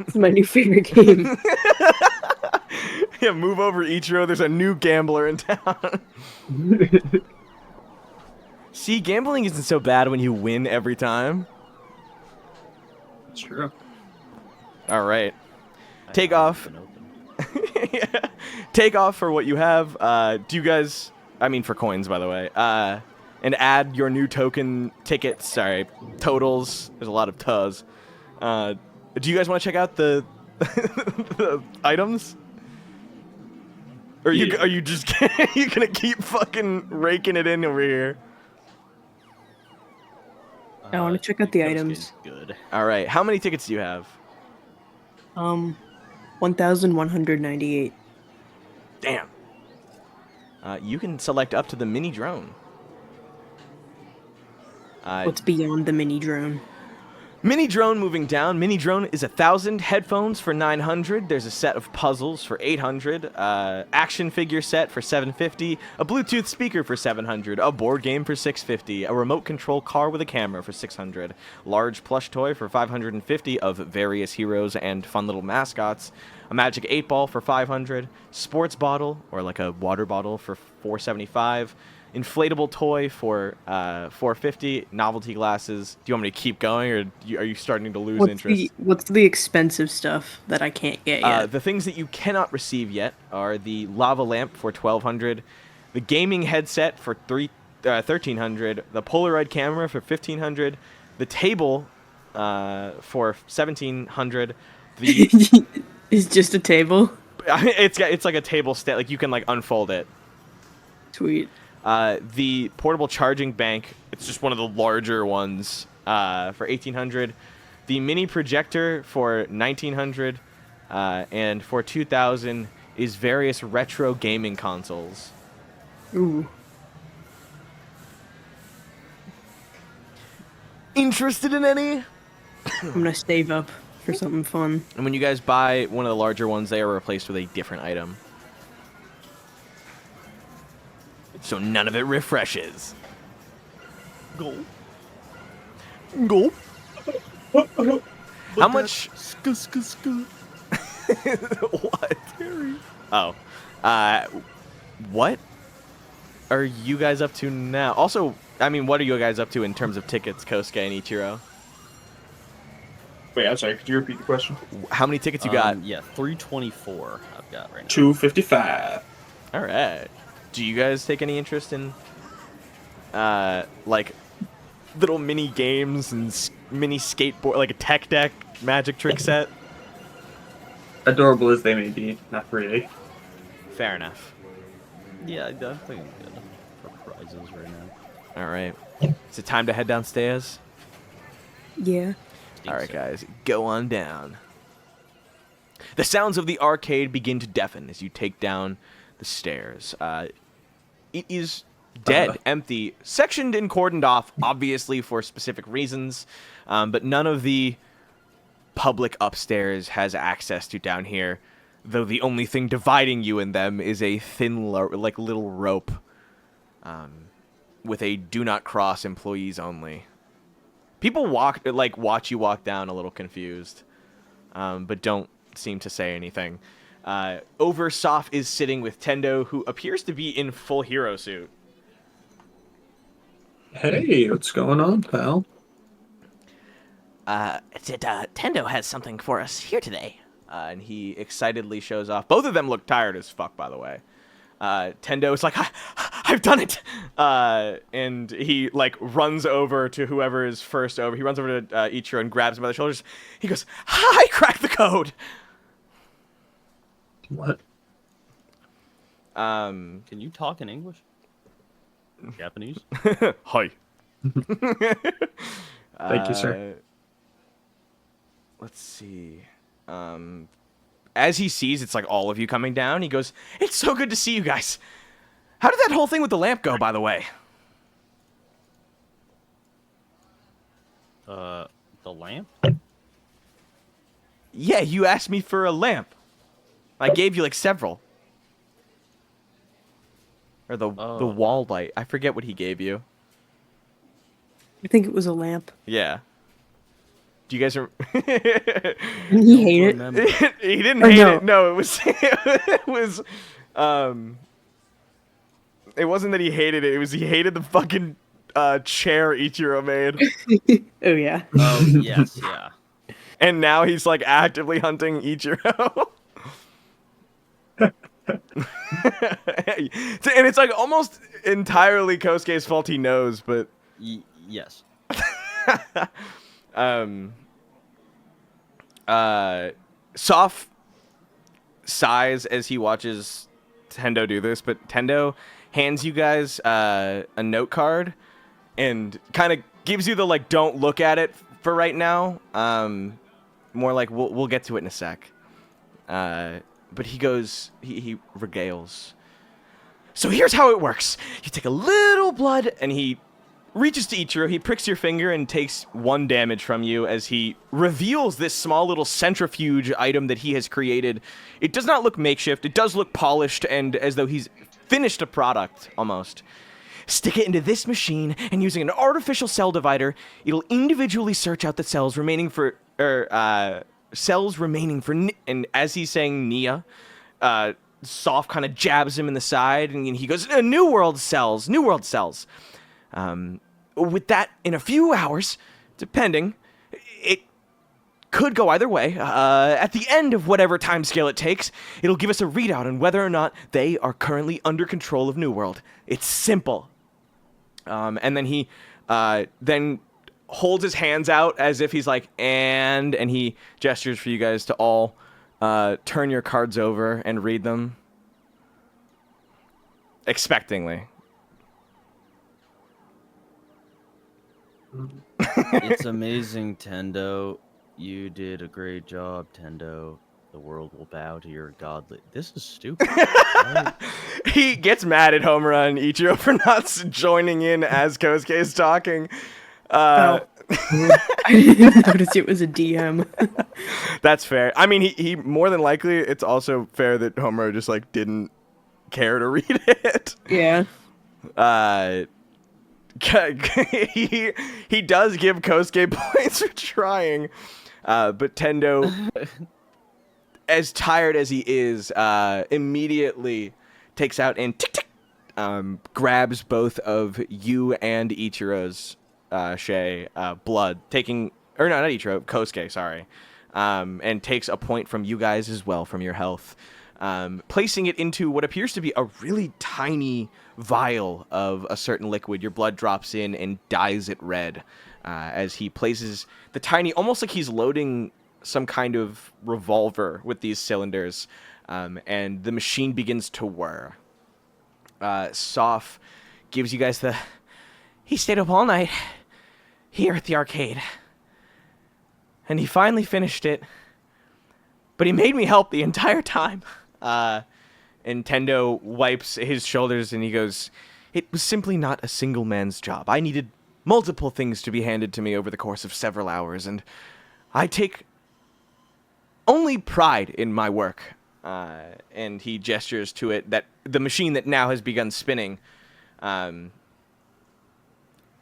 It's my new favorite game. Yeah, move over, Ichiro. There's a new gambler in town. See, gambling isn't so bad when you win every time. It's true. All right. I Take haven't off. been open. Yeah. Take off for what you have. Do you guys... I mean for coins, by the way. And add your new token tickets. Sorry, totals. There's a lot of tuz. Do you guys want to check out the, the items? Or Yeah. are you just you gonna keep fucking raking it in over here? I want to check out the Kosuke's items. Good. All right. How many tickets do you have? 1,198. Damn. You can select up to the mini drone. What's beyond the mini drone? Mini drone moving down. Mini drone is 1,000. Headphones for 900. There's a set of puzzles for 800. Action figure set for 750. A Bluetooth speaker for 700. A board game for 650. A remote control car with a camera for 600. Large plush toy for 550 of various heroes and fun little mascots. A magic 8-ball for 500. Sports bottle, or like a water bottle, for 475. Inflatable toy for 450. Novelty glasses. Do you want me to keep going, or are you starting to lose interest? What's the expensive stuff that I can't get yet? The things that you cannot receive yet are the lava lamp for 1,200, the gaming headset for 1,300, the Polaroid camera for 1,500, the table for 1,700. It's just a table. It's like a table stand, like you can like unfold it. Sweet. The portable charging bank, it's just one of the larger ones, for 1,800. The mini projector for 1,900, and for 2,000 is various retro gaming consoles. Ooh. Interested in any? I'm gonna save up for something fun. And when you guys buy one of the larger ones, they are replaced with a different item. So none of it refreshes. Go. Go. How much? What? Oh. What are you guys up to now? Also, I mean, what are you guys up to in terms of tickets, Kosuke and Ichiro? Wait, I'm sorry. Could you repeat the question? How many tickets you got? Yeah, 324 I've got right now. 255. All right. Do you guys take any interest in, like, little mini games and mini skateboard, like a tech deck magic trick set? Adorable as they may be, not really. Fair enough. Yeah, I think I'm good for prizes right now. All right. Is it time to head downstairs? Yeah. All right, guys, go on down. The sounds of the arcade begin to deafen as you take down the stairs. It is dead, empty, sectioned and cordoned off, obviously for specific reasons, but none of the public upstairs has access to down here, though the only thing dividing you and them is a thin, like, little rope with a do not cross employees only. People watch you walk down a little confused, but don't seem to say anything. Oversoft is sitting with Tendo, who appears to be in full hero suit. Hey, what's going on, pal? Tendo has something for us here today. And he excitedly shows off. Both of them look tired as fuck, by the way. Tendo is like, I've done it! And he, like, runs over to whoever is first over. He runs over to Ichiro and grabs him by the shoulders. He goes, I cracked the code! What? Can you talk in English? Japanese? Hi. Thank you, sir. Let's see. As he sees it's like all of you coming down, he goes, it's so good to see you guys. How did that whole thing with the lamp go, by the way? The lamp? Yeah, you asked me for a lamp. I gave you like several. Or the wall light. I forget what he gave you. I think it was a lamp. Yeah. Do you guys He hated it. He didn't hate it. No, it was it was it wasn't that he hated it. It was he hated the fucking chair Ichiro made. Oh yeah. Oh, yes, yeah. And now he's like actively hunting Ichiro. And it's like almost entirely Kosuke's fault, he knows, but Yes. Soph sighs as he watches Tendo do this, but Tendo hands you guys a note card and kind of gives you the like don't look at it for right now. More like we'll get to it in a sec. But he goes, he regales. So here's how it works. You take a little blood, and he reaches to Ichiro, he pricks your finger and takes 1 damage from you as he reveals this small little centrifuge item that he has created. It does not look makeshift. It does look polished and as though he's finished a product, almost. Stick it into this machine, and using an artificial cell divider, it'll individually search out the cells remaining for, and as he's saying Nia, Soph kind of jabs him in the side, and he goes, New World cells. With that, in a few hours, depending, it could go either way. At the end of whatever time scale it takes, it'll give us a readout on whether or not they are currently under control of New World. It's simple. And then he then holds his hands out as if he's like, and he gestures for you guys to all turn your cards over and read them. Expectingly. It's amazing, Tendo. You did a great job, Tendo. The world will bow to your godly... This is stupid. He gets mad at Homura and Ichiro for not joining in as Kosuke is talking. I didn't notice it was a DM. That's fair. I mean, he more than likely, it's also fair that Homura just, like, didn't care to read it. Yeah. He does give Kosuke points for trying, but Tendo, as tired as he is, immediately takes out and grabs both of you and Ichiro's Shaye blood, not Ichiro, Kosuke, sorry, and takes a point from you guys as well from your health, placing it into what appears to be a really tiny vial of a certain liquid. Your blood drops in and dyes it red as he places the tiny, almost like he's loading some kind of revolver with these cylinders, and the machine begins to whir. Soph gives you guys he stayed up all night here at the arcade, and he finally finished it, but he made me help the entire time. And Tendo wipes his shoulders and he goes, it was simply not a single man's job. I needed multiple things to be handed to me over the course of several hours, and I take only pride in my work. And he gestures to it, that the machine that now has begun spinning.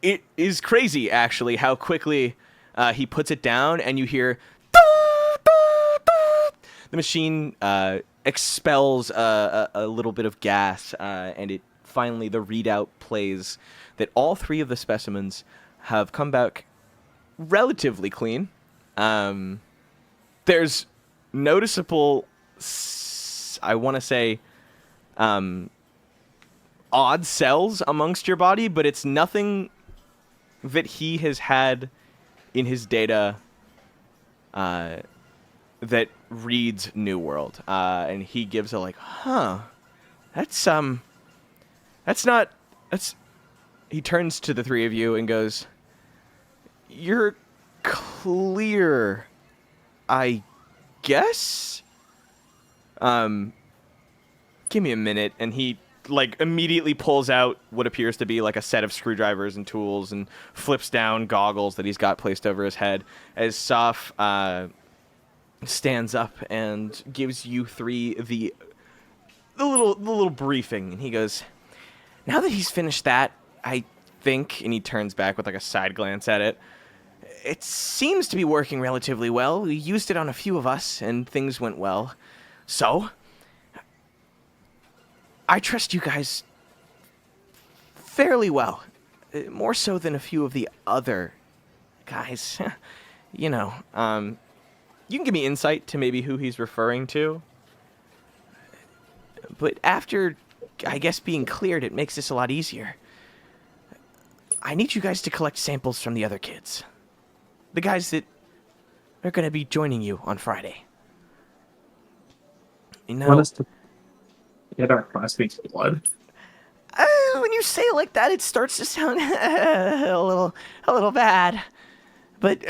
It is crazy, actually, how quickly he puts it down, and you hear the machine expels a little bit of gas, and it finally, the readout plays that all 3 of the specimens have come back relatively clean. There's noticeable, I want to say, odd cells amongst your body, but it's nothing that he has had in his data that reads New World, and he gives a he turns to the 3 of you and goes, you're clear, I guess? Give me a minute, and he immediately pulls out what appears to be a set of screwdrivers and tools and flips down goggles that he's got placed over his head as Soph stands up and gives you 3 the little briefing, and he goes, now that he's finished that, I think, and he turns back with a side glance at it, it seems to be working relatively well. We used it on a few of us and things went well. So I trust you guys fairly well, more so than a few of the other guys. You can give me insight to maybe who he's referring to. But after, I guess, being cleared, it makes this a lot easier. I need you guys to collect samples from the other kids. The guys that are going to be joining you on Friday. Want us to get our classmates' blood? When you say it like that, it starts to sound a little bad. But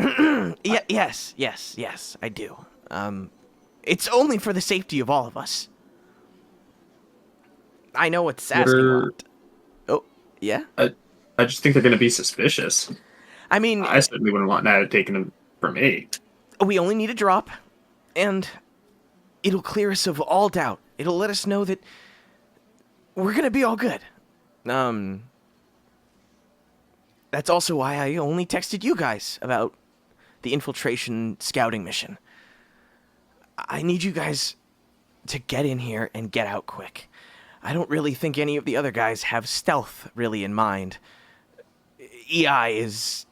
yes, I do. It's only for the safety of all of us. I know it's asking a lot. Oh, yeah? I I just think they're going to be suspicious. I mean, I certainly wouldn't want that taken them from me. we only need a drop, and it'll clear us of all doubt. It'll let us know that we're gonna be all good. That's also why I only texted you guys about the infiltration scouting mission. I need you guys to get in here and get out quick. I don't really think any of the other guys have stealth really in mind. EI is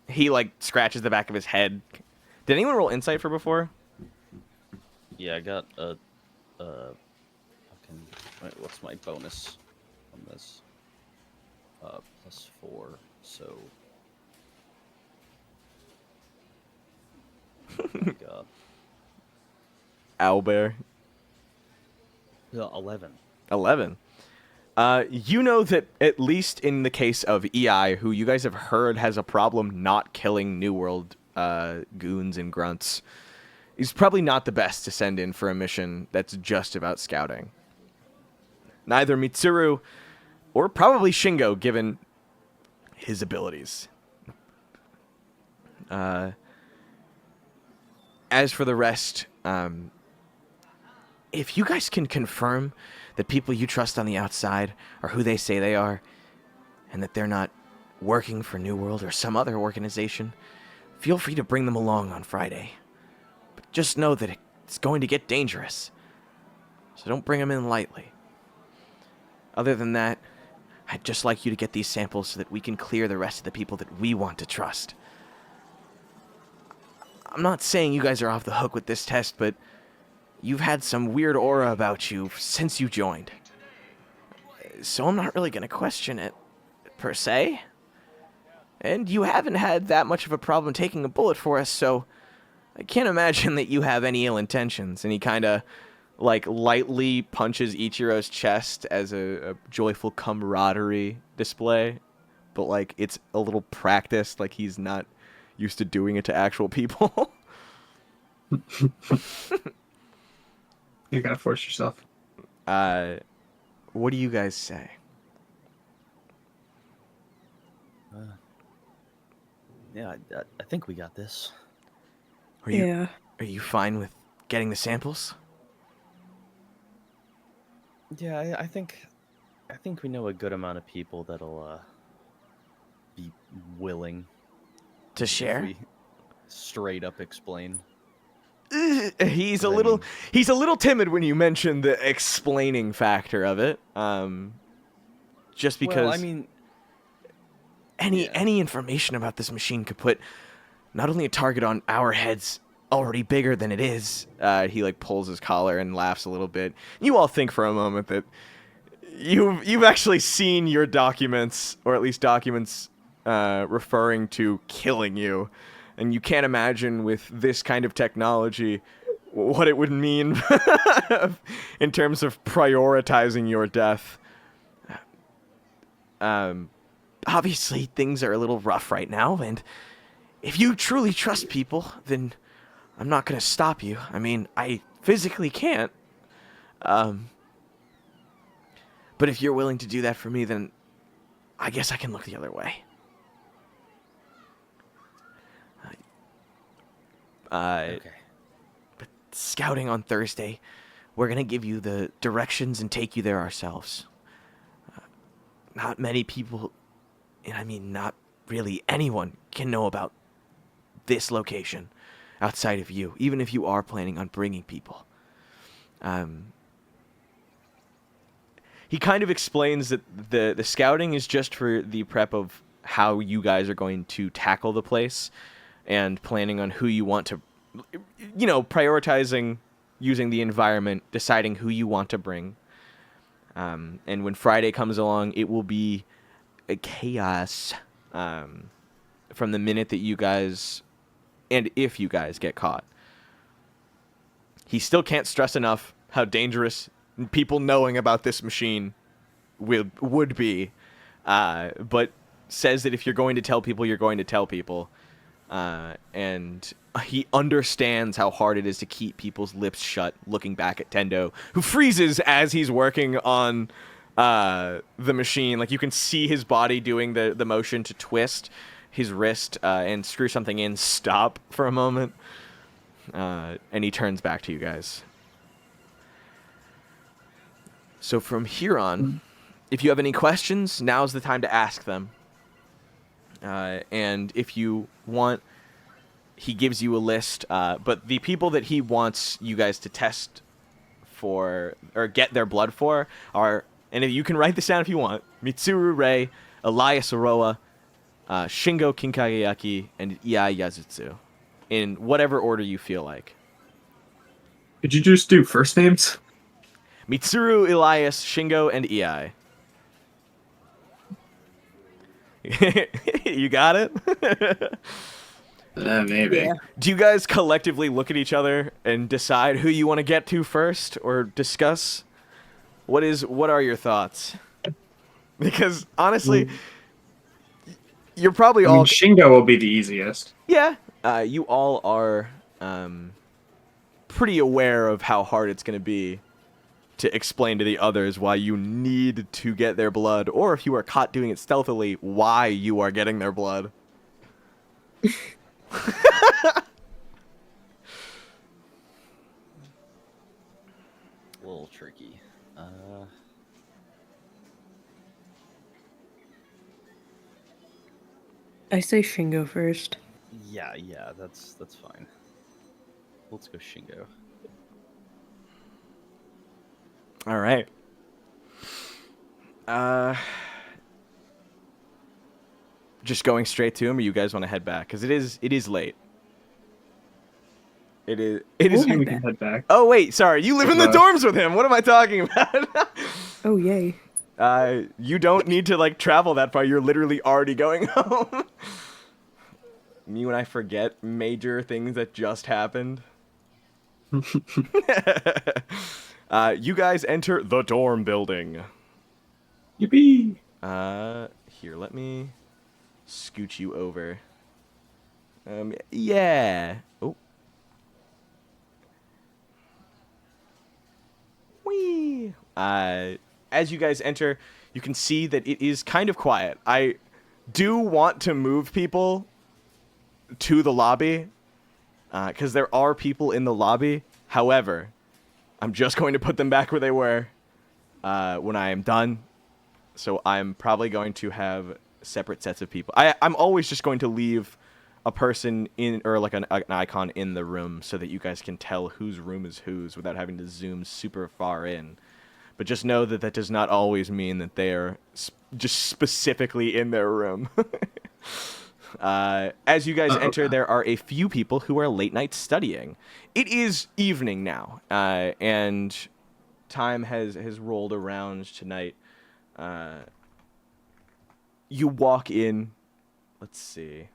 he like scratches the back of his head. Did anyone roll insight for before? Yeah, I got a fucking. Wait, what's my bonus on this? +4. So. Oh my god. Owlbear. 11. 11. You know that at least in the case of EI, who you guys have heard has a problem not killing New World goons and grunts, he's probably not the best to send in for a mission that's just about scouting. Neither Mitsuru or probably Shingo, given his abilities. As for the rest, if you guys can confirm that people you trust on the outside are who they say they are, and that they're not working for New World or some other organization, feel free to bring them along on Friday. But just know that it's going to get dangerous, so don't bring them in lightly. Other than that, I'd just like you to get these samples so that we can clear the rest of the people that we want to trust. I'm not saying you guys are off the hook with this test, but you've had some weird aura about you since you joined. So I'm not really going to question it, per se. And you haven't had that much of a problem taking a bullet for us, so I can't imagine that you have any ill intentions. And he kind of, like, lightly punches Ichiro's chest as a joyful camaraderie display. But, like, it's a little practiced, like he's not used to doing it to actual people. You gotta force yourself. What do you guys say? Yeah, I think we got this. Are you fine with getting the samples? Yeah, I think we know a good amount of people that'll be willing To share? if we straight up explain. He's a little timid when you mention the explaining factor of it. Just because Well, I mean, any information about this machine could put not only a target on our heads already bigger than it is. He like pulls his collar and laughs a little bit. You all think for a moment that you've actually seen your documents, or at least documents referring to killing you. And you can't imagine with this kind of technology what it would mean in terms of prioritizing your death. Obviously, things are a little rough right now, and if you truly trust people, then I'm not going to stop you. I mean, I physically can't. But if you're willing to do that for me, then I guess I can look the other way. okay. But scouting on Thursday, we're going to give you the directions and take you there ourselves. Not many people, and I mean not really anyone, can know about this location outside of you, even if you are planning on bringing people. He kind of explains that the scouting is just for the prep of how you guys are going to tackle the place and planning on who you want to, prioritizing using the environment, deciding who you want to bring. And when Friday comes along, it will be a chaos from the minute that you guys, and if you guys get caught. He still can't stress enough how dangerous people knowing about this machine would be, but says that if you're going to tell people, you're going to tell people. And he understands how hard it is to keep people's lips shut looking back at Tendo, who freezes as he's working on the machine. Like you can see his body doing the motion to twist his wrist and screw something in, stop for a moment, and he turns back to you guys. So from here on, if you have any questions, now's the time to ask them. And if you want, he gives you a list, but the people that he wants you guys to test for, or get their blood for, are, and you can write this down if you want, Mitsuru Rei, Elias Aroa, Shingo Kinkageyaki, and Iai Yazutsu, in whatever order you feel like. Could you just do first names? Mitsuru, Elias, Shingo, and Iai. You got it? Maybe. Yeah. Do you guys collectively look at each other and decide who you want to get to first, or discuss? What are your thoughts? Because honestly, you're probably I mean, all Shingo will be the easiest. yeah. You all are pretty aware of how hard it's going to be to explain to the others why you need to get their blood, or if you are caught doing it stealthily, why you are getting their blood. A little tricky. I say Shingo first. Yeah, that's fine. Let's go Shingo. All right. Just going straight to him, or you guys want to head back? Because it is late. It is. We'll We head can back. head back. Oh wait, sorry. You live in the dorms with him. What am I talking about? Oh, yay. You don't need to like travel that far. You're literally already going home. Me when I forget major things that just happened. You guys enter the dorm building. Yippee! Here, let me scooch you over. Yeah. Oh. Whee! As you guys enter, you can see that it is kind of quiet. I do want to move people to the lobby, because there are people in the lobby. However, I'm just going to put them back where they were when I am done. So I'm probably going to have separate sets of people. I'm always just going to leave a person in, or like an icon in the room, so that you guys can tell whose room is whose without having to zoom super far in. But just know that that does not always mean that they are just specifically in their room. As you guys enter, there are a few people who are late night studying. It is evening now, and time has rolled around tonight. You walk in. Let's see.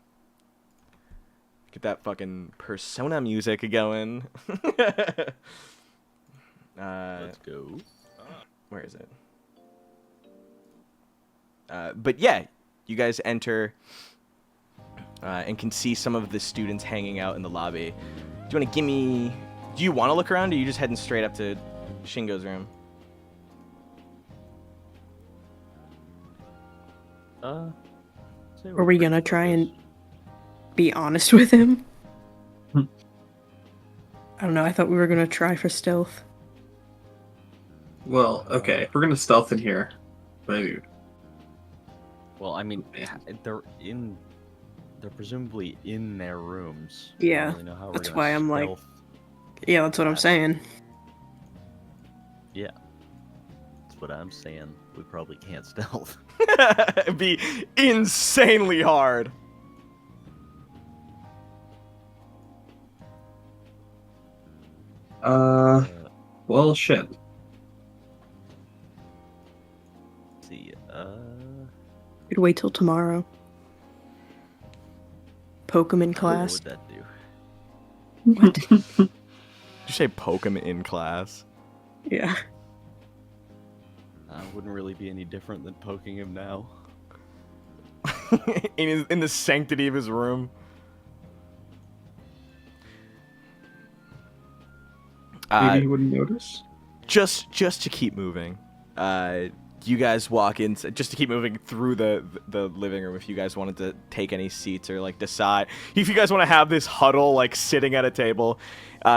Get that fucking Persona music going. Let's go. Where is it? But yeah, you guys enter and can see some of the students hanging out in the lobby. Do you want to give me... Do you want to look around, or are you just heading straight up to Shingo's room? Are we gonna try and be honest with him? I don't know, I thought we were gonna try for stealth. Well, okay. We're gonna stealth in here. Maybe. Well, I mean, they're presumably in their rooms. I Yeah, don't really know how we're that's gonna why I'm like- stealth. Yeah, that's what I'm saying. Yeah, that's what I'm saying. We probably can't stealth. It'd be insanely hard. Well, shit. Let's see, Could wait till tomorrow. Poke him in what class. would that do? What? Did you say poke him in class? Yeah. Wouldn't really be any different than poking him now. in the sanctity of his room. Maybe he wouldn't notice. Just to keep moving. you guys walk in, just to keep moving through the living room. If you guys wanted to take any seats or like decide, if you guys want to have this huddle like sitting at a table,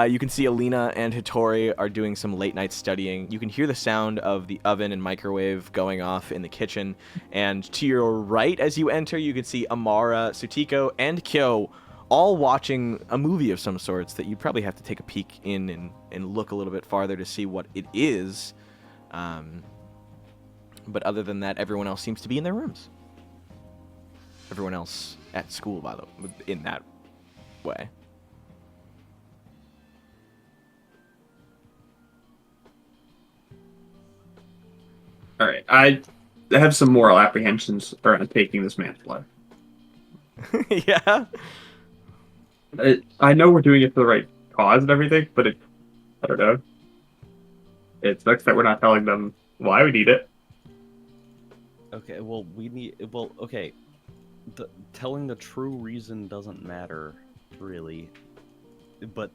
you can see Alina and Hitori are doing some late night studying. You can hear the sound of the oven and microwave going off in the kitchen, and to your right as you enter, you can see Amara, Sutiko, and Kyo all watching a movie of some sorts that you'd probably have to take a peek in and look a little bit farther to see what it is. But other than that, everyone else seems to be in their rooms. Everyone else at school, by the way, in that way. All right, I have some moral apprehensions around taking this man's blood. Yeah. I know we're doing it for the right cause and everything, but I don't know. It sucks that we're not telling them why we need it. Okay, well, okay. Telling the true reason doesn't matter, really. But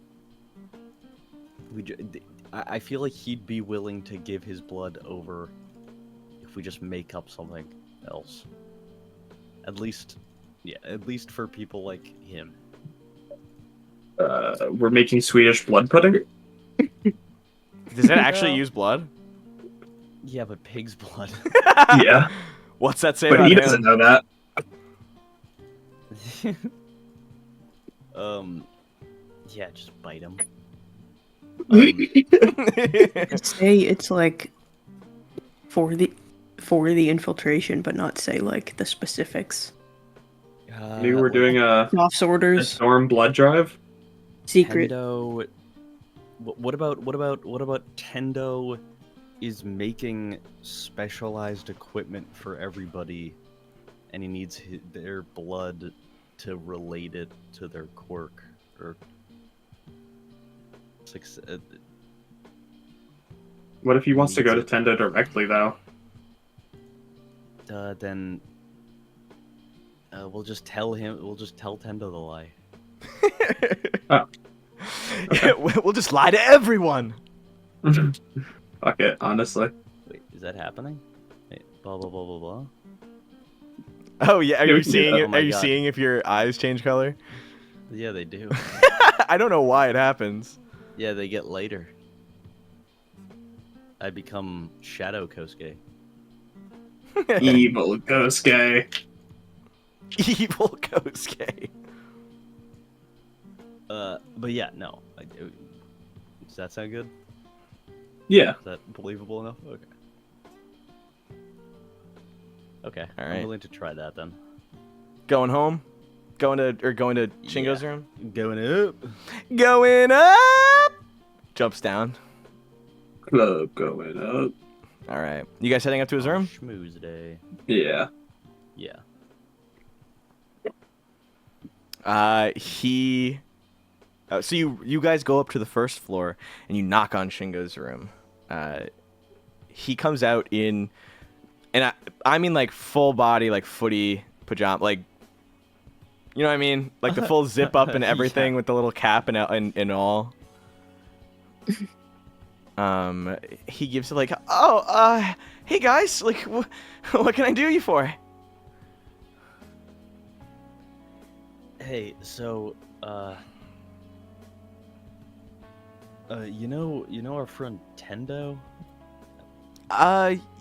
I feel like he'd be willing to give his blood over if we just make up something else. At least for people like him. We're making Swedish blood pudding? Does that actually use blood? Yeah, but pig's blood. Yeah. What's that say But about he him? doesn't know that. Yeah, just bite him. Say it's like for the infiltration, but not say like the specifics. Maybe we're doing a Off's orders, storm blood drive. secret. Tendo. What about Tendo is making specialized equipment for everybody, and he needs their blood to relate it to their quirk or success. What if he wants to go to Tendo directly, though? Then we'll just tell him. We'll just tell Tendo the lie. Oh. Okay. We'll just lie to everyone. Fuck it, honestly. Wait, is that happening? Wait, blah blah blah blah blah. Oh yeah, are Yeah, we you can do seeing that. it? Oh my Are you God. seeing if your eyes change color? Yeah, they do. I don't know why it happens. Yeah, they get lighter. I become Shadow Kosuke. Evil Kosuke. Evil Kosuke. But yeah, no. Does that sound good? Yeah. Is that believable enough? Okay. Okay, All I'm right. willing to try that then. Going home? Going to Shingo's Yeah. room? Going up. Going up! Jumps down. Club going up. All right. You guys heading up to his room? Schmooze day. Yeah. Yeah. So you guys go up to the first floor and you knock on Shingo's room. He comes out in, and I mean like full body, like footy pajama, like, you know what I mean, like the full zip up and everything with the little cap and all. He gives it like, hey guys, like, what can I do you for? Hey, so, you know our friend Tendo?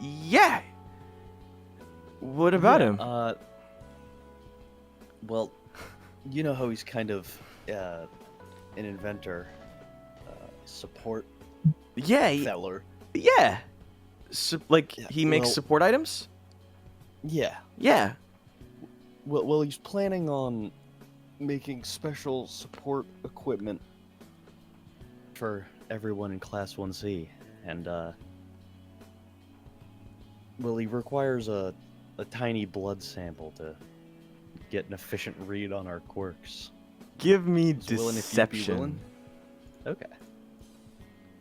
Yeah. What about him? Well, you know how he's kind of, an inventor, support Yeah, feller. yeah. Like, Yeah, he makes well- support items? Yeah. Yeah. Well, he's planning on making special support equipment for everyone in Class 1C, and well, he requires a tiny blood sample to get an efficient read on our quirks. Give me He's willing if you'd be deception. willing. Okay.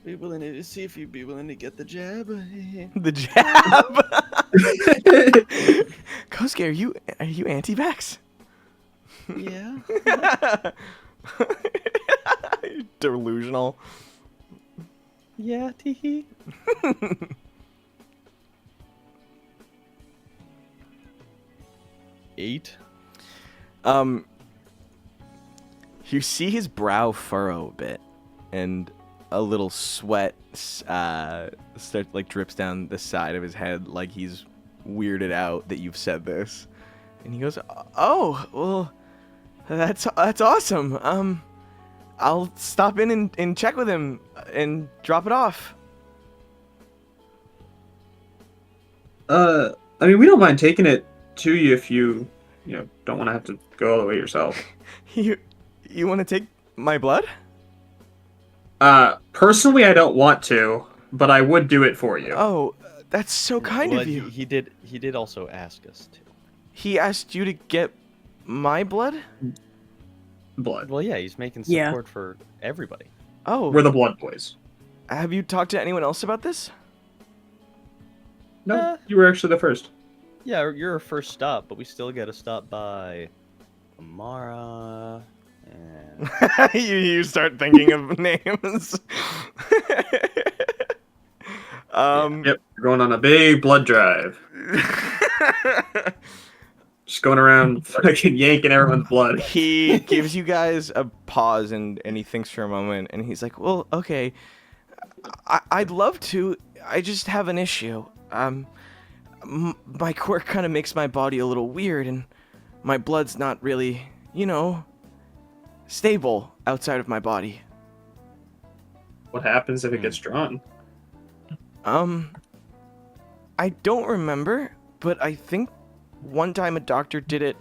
Be willing to see if you'd be willing to get the jab. The jab. Kosuke, are you anti-vax? Yeah. Delusional. Yeah. Teehee. 8. You see his brow furrow a bit, and a little sweat drips down the side of his head, like he's weirded out that you've said this. And he goes, "Oh, well, that's awesome. I'll stop in and check with him and drop it off." I mean, we don't mind taking it to you if you don't want to have to go all the way yourself. You want to take my blood? Personally, I don't want to, but I would do it for you. Oh, that's so kind Well, of you. He did also ask us to. He asked you to get my blood? Blood. Well, yeah, he's making Yeah. support for everybody. Oh, We're the Blood Boys. have you talked to anyone else about this? No, you were actually the first. Yeah, you're our first stop, but we still got to stop by Homura. And... you start thinking of names. Yep, we're going on a big blood drive. Just going around fucking yanking everyone's blood. He gives you guys a pause and he thinks for a moment and he's like, "Well, okay, I'd love to. I just have an issue. My quirk kind of makes my body a little weird and my blood's not really, stable outside of my body." What happens if it gets drawn? I don't remember, but I think one time a doctor did it,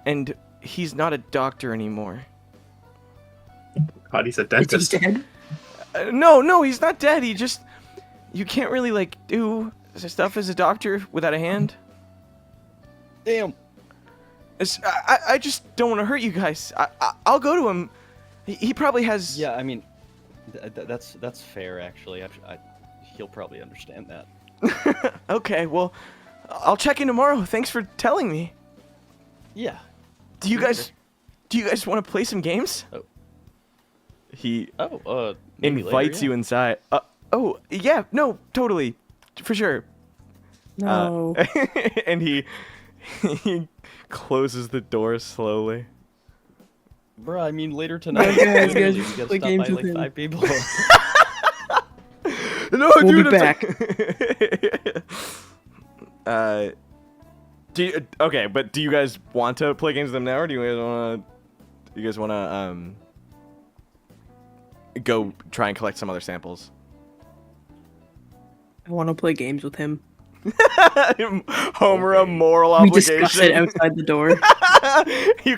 and he's not a doctor anymore. God, he's a Is dentist. he dead? No, he's not dead. You can't really, do stuff as a doctor without a hand. Damn. I just don't want to hurt you guys. I'll go to him. He probably has... Yeah, I mean, that's fair, actually. He'll probably understand that. Okay, well, I'll check in tomorrow. Thanks for telling me. Yeah. Do you guys want to play some games? Oh. He Maybe invites later, you inside. Oh, yeah, no, totally. For sure. No. And he closes the door slowly. Bruh, I mean, later tonight. guys, literally, just we gotta play stop games by with like him. 5 people. No, We'll dude, be back. Okay, but do you guys want to play games with them now, or do you guys want to go try and collect some other samples? I want to play games with him. Homura, moral We obligation. discuss it outside the door. you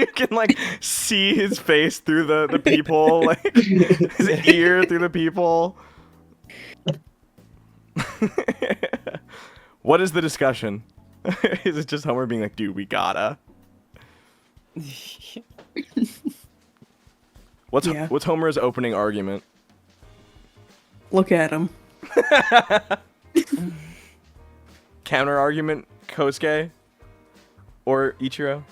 can like see his face through the peephole, like his ear through the peephole. What is the discussion? Is it just Homer being like, "Dude, we gotta"? What's Homer's opening argument? Look at him. Counter argument, Kosuke or Ichiro?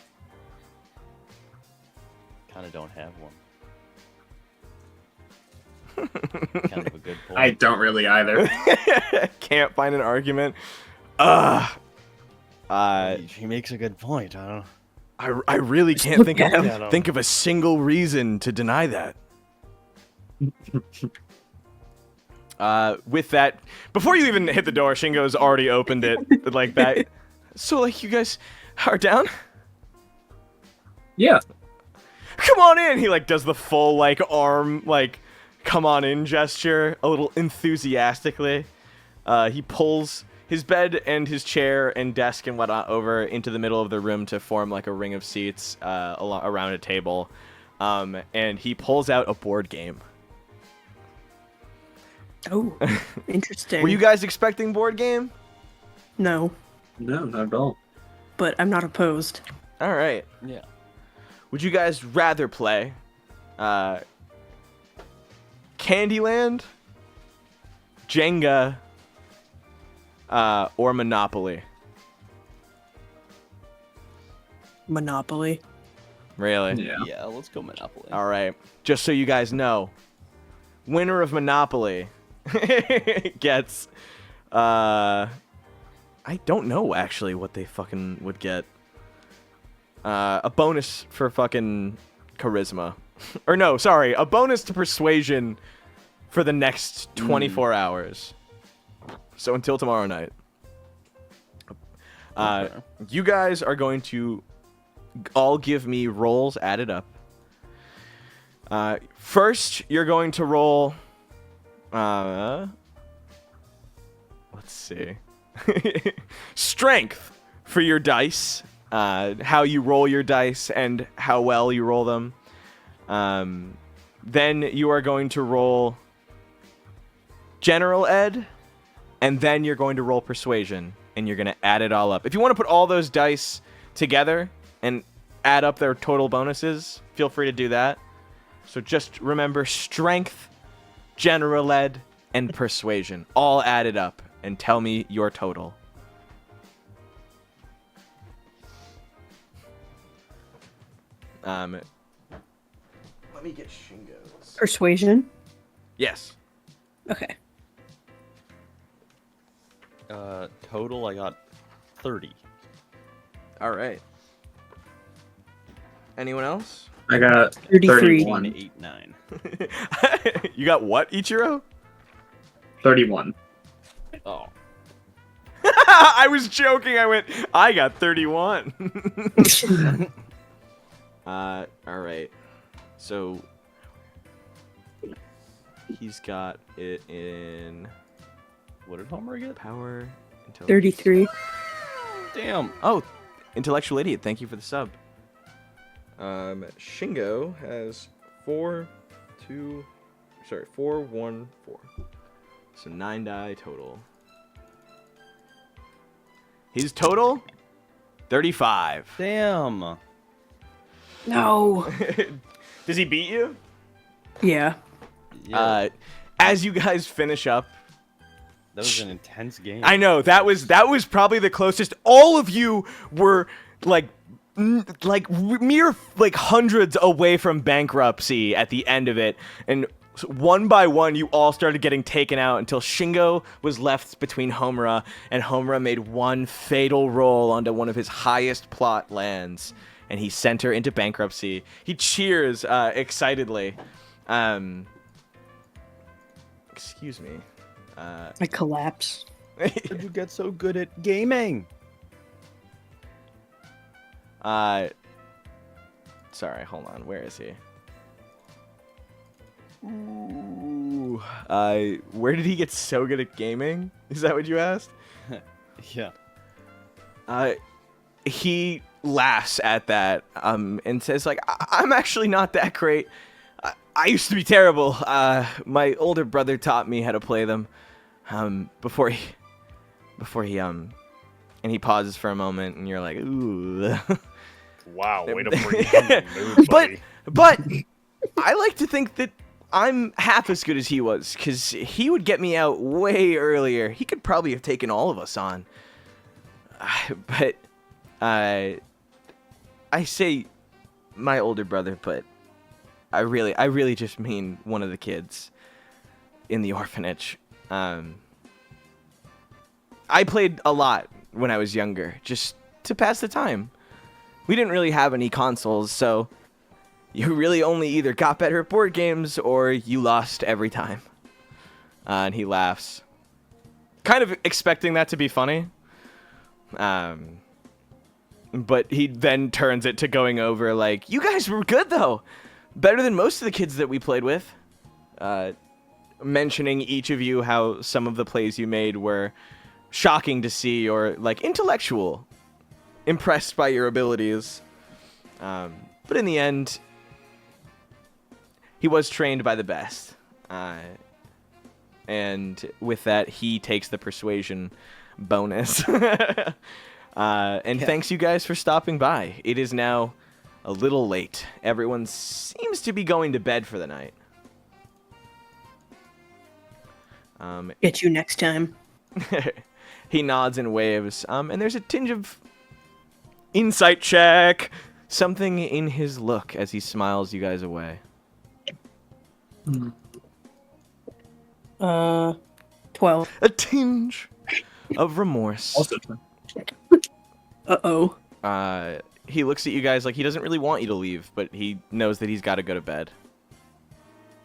Kind of don't have one. Kind of a good point. I don't really either. Can't find an argument. He makes a good point. I don't. I really can't look think at of him. think of a single reason to deny that. With that, before you even hit the door, Shingo's already opened it like that. So, like, you guys are down? Yeah. Come on in! He, like, does the full, like, arm, like, come on in gesture a little enthusiastically. He pulls his bed and his chair and desk and whatnot over into the middle of the room to form, like, a ring of seats around a table. And he pulls out a board game. Oh, interesting. Were you guys expecting board game? No, No, not at all. but I'm not opposed. All right. Yeah. Would you guys rather play Candyland, Jenga, or Monopoly? Monopoly. Really? Yeah. Yeah, let's go Monopoly. All right. Just so you guys know, winner of Monopoly gets I don't know actually what they fucking would get. A bonus for fucking charisma. Or no, sorry, a bonus to persuasion for the next 24 hours. So until tomorrow night. You guys are going to all give me rolls added up. First, you're going to roll... let's see. Strength for your dice. How you roll your dice and how well you roll them. Then you are going to roll general ed, and then you're going to roll persuasion, and you're going to add it all up. If you want to put all those dice together and add up their total bonuses, feel free to do that. So just remember strength, general ed, and persuasion, all added up, and tell me your total. Let me get Shingo's. Persuasion. Yes. Okay. Total, I got 30. All right. Anyone else? I got 33. 31. 8, 9. You got what, Ichiro? 31. Oh. I was joking. I went, I got 31. All right. So he's got it in What did Homura get? power. 33. Damn. Oh, intellectual idiot. Thank you for the sub. Shingo has 4, 1, 4. So 9 die total. His total 35. Damn. No. Does he beat you? Yeah. Yeah, As you guys finish up, that was an intense game. I know that was probably the closest. All of you were like mere hundreds away from bankruptcy at the end of it, and one by one you all started getting taken out until Shingo was left between Homura, and Homura made one fatal roll onto one of his highest plot lands, and he sent her into bankruptcy. He cheers excitedly. Excuse me. I collapse. How did you get so good at gaming? Sorry, hold on. Where is he? Ooh. Where did he get so good at gaming? Is that what you asked? Yeah. He laughs at that, and says like, I'm actually not that great. I used to be terrible. My older brother taught me how to play them. Before he, and he pauses for a moment, and you're like, ooh. Wow, way to bring him in the mood, buddy. But I like to think that I'm half as good as he was, because he would get me out way earlier. He could probably have taken all of us on. But I say my older brother, but I really just mean one of the kids in the orphanage. I played a lot when I was younger, just to pass the time. We didn't really have any consoles, so you really only either got better at board games or you lost every time. And he laughs, kind of expecting that to be funny. But he then turns it to going over like, you guys were good though. Better than most of the kids that we played with. Mentioning each of you how some of the plays you made were shocking to see or like intellectual. Impressed by your abilities. But in the end, he was trained by the best. And with that, he takes the persuasion bonus. Thanks you guys for stopping by. It is now a little late. Everyone seems to be going to bed for the night. Get you next time. He nods and waves. And there's a tinge of insight check. Something in his look as he smiles you guys away. 12. A tinge of remorse. Also, Uh-oh. He looks at you guys like he doesn't really want you to leave, but he knows that he's got to go to bed.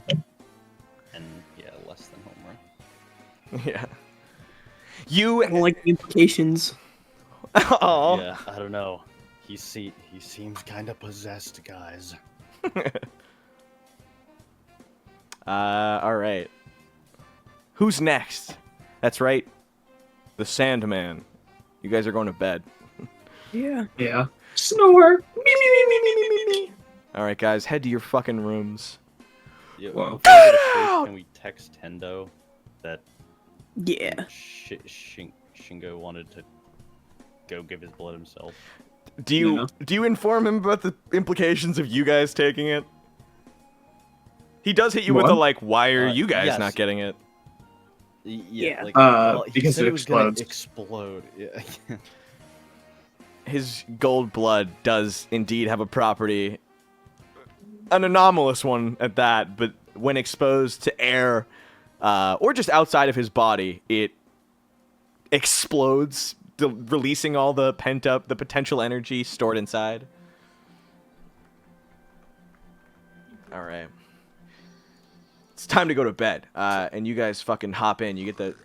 And yeah, less than Homura. Yeah. You. I don't like the implications. Oh. Yeah, I don't know. He seems kind of possessed, guys. All right. Who's next? That's right. The Sandman. You guys are going to bed. Yeah. yeah. Snore. All right, guys, head to your fucking rooms. Yeah, Whoa. before we go to sleep, can we text Tendo that Yeah. Shingo wanted to go give his blood himself? Do you inform him about the implications of you guys taking it? He does hit you with What? a like, why are you guys yes. not getting it? Yeah. Like, he because said it was gonna explodes. explode. Yeah. His gold blood does indeed have a property, an anomalous one at that, but when exposed to air or just outside of his body, it explodes, releasing all the the potential energy stored inside. All right. It's time to go to bed, and you guys fucking hop in. You get the...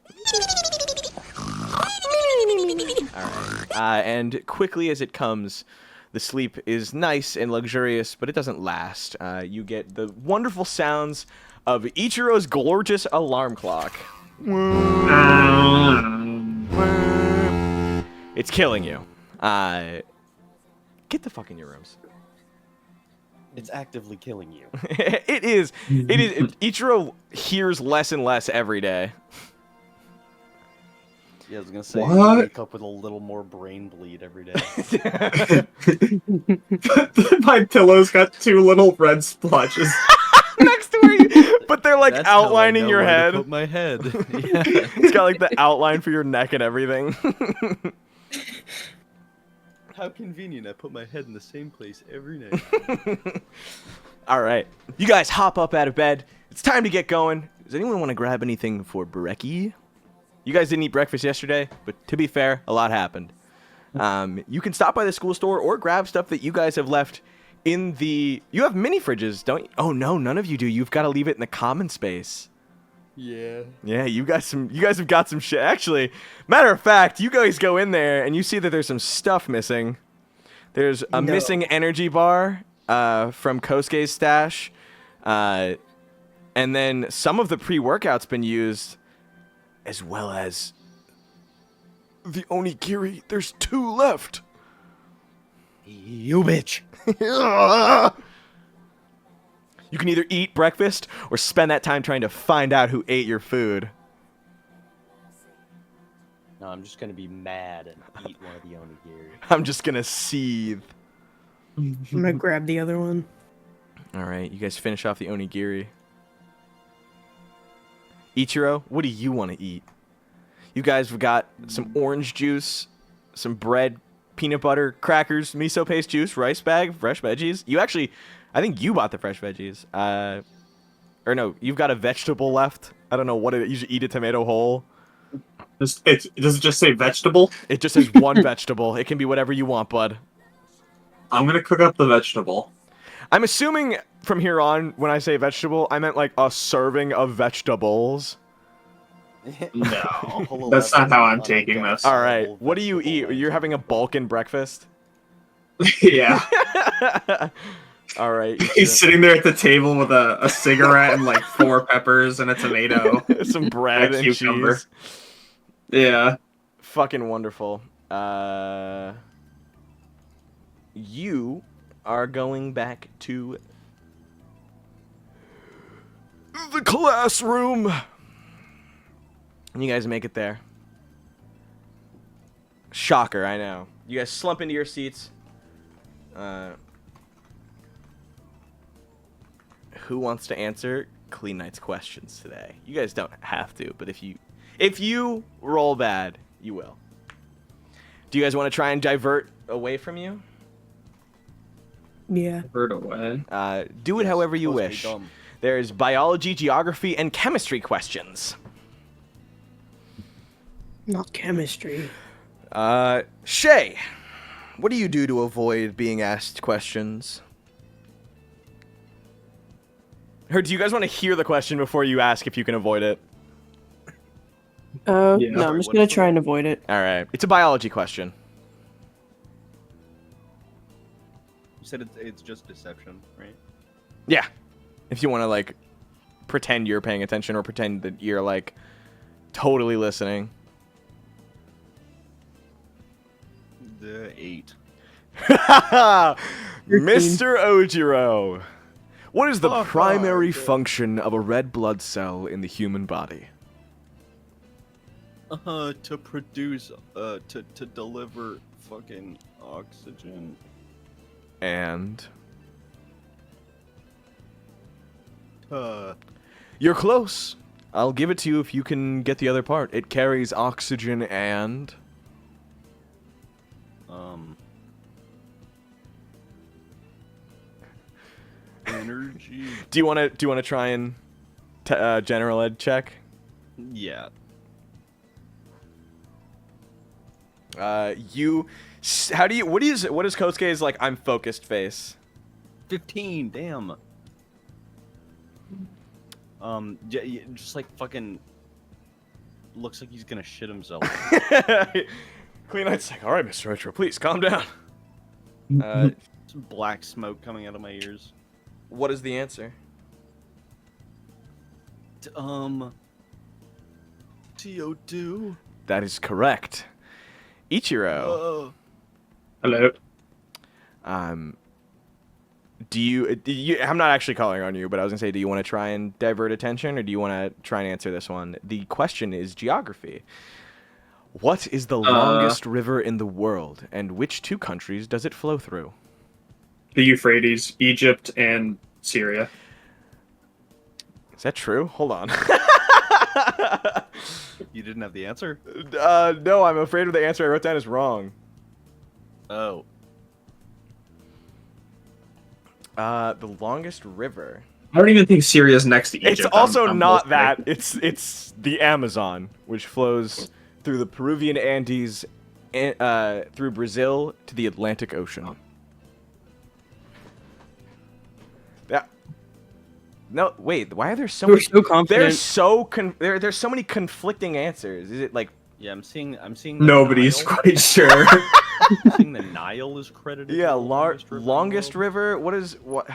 Alright, and quickly as it comes, the sleep is nice and luxurious, but it doesn't last. You get the wonderful sounds of Ichiro's gorgeous alarm clock. It's killing you. Get the fuck in your rooms. It's actively killing you. It is. Ichiro hears less and less every day. Yeah, I was gonna say, What? you wake up with a little more brain bleed every day. My pillow's got 2 little red splotches. Next to where you, but they're like That's how I outlining know your where to head. put my head. Yeah. It's got like the outline for your neck and everything. How convenient! I put my head in the same place every night. All right, you guys hop up out of bed. It's time to get going. Does anyone want to grab anything for brekkie? You guys didn't eat breakfast yesterday, but to be fair, a lot happened. You can stop by the school store or grab stuff that you guys have left in the... You have mini fridges, don't you? Oh, no, none of you do. You've got to leave it in the common space. Yeah. Yeah, you guys have got some shit. Actually, matter of fact, you guys go in there and you see that there's some stuff missing. There's a missing energy bar from Kosuke's stash. And then some of the pre-workout's been used, as well as the onigiri. There's 2 left. You bitch. You can either eat breakfast or spend that time trying to find out who ate your food. No, I'm just gonna be mad and eat one of the onigiri. I'm just gonna seethe. I'm gonna grab the other one. All right, you guys finish off the onigiri. Ichiro, what do you want to eat? You guys have got some orange juice, some bread, peanut butter, crackers, miso paste juice, rice bag, fresh veggies. You actually, I think you bought the fresh veggies. Or no, you've got a vegetable left. I don't know what it is. You should eat a tomato whole. Does it just say vegetable? It just says one vegetable. It can be whatever you want, bud. I'm gonna cook up the vegetable. I'm assuming from here on, when I say vegetable, I meant like a serving of vegetables. No, that's not how I'm taking this. All right, what do you eat? You're having a Balkan breakfast? Yeah. All right. He's sitting there at the table with a cigarette and like 4 peppers and a tomato. Some bread and cucumber. cheese. Yeah. Fucking wonderful. You are going back to the classroom. And you guys make it there. Shocker, I know. You guys slump into your seats. Who wants to answer Clean Knight's questions today? You guys don't have to, but if you roll bad, you will. Do you guys want to try and divert away from you? Yeah. Bird away. Do it however you wish. There's biology, geography, and chemistry questions. Not chemistry. Shaye, what do you do to avoid being asked questions? Or do you guys want to hear the question before you ask if you can avoid it? Yeah. No, I'm just gonna try and avoid it. All right. It's a biology question. You said it's just deception, right? Yeah. If you want to, like, pretend you're paying attention or pretend that you're, like, totally listening. The 8. Mr. Oijiro, what is the Oh, primary God. function of a red blood cell in the human body? To produce, to deliver fucking oxygen. And Uh, you're close. I'll give it to you if you can get the other part. It carries oxygen and energy. Do you want to try and general ed check? Yeah. What is Kosuke's, like, I'm focused face? 15. Damn. Just like fucking looks like he's gonna shit himself. Clean Knight's like, all right, Mr. Oijiro, please calm down. Some black smoke coming out of my ears. What is the answer? TO2. That is correct. Ichiro. Hello. Do you? I'm not actually calling on you, but I was gonna say, do you want to try and divert attention, or do you want to try and answer this one? The question is geography. What is the longest river in the world, and which two countries does it flow through? The Euphrates, Egypt, and Syria. Is that true? Hold on. You didn't have the answer? No, I'm afraid of the answer I wrote down is wrong. Oh. The longest river. I don't even think Syria's next to Egypt. It's also I'm not both that. right. It's the Amazon, which flows through the Peruvian Andes, through Brazil to the Atlantic Ocean. Yeah. No, wait. Why are there so We're many? so confident. There's so many conflicting answers. Is it like? Yeah, I'm seeing the Nobody's Nile. quite sure. I'm seeing the Nile is credited. Yeah, as the longest river. What is what?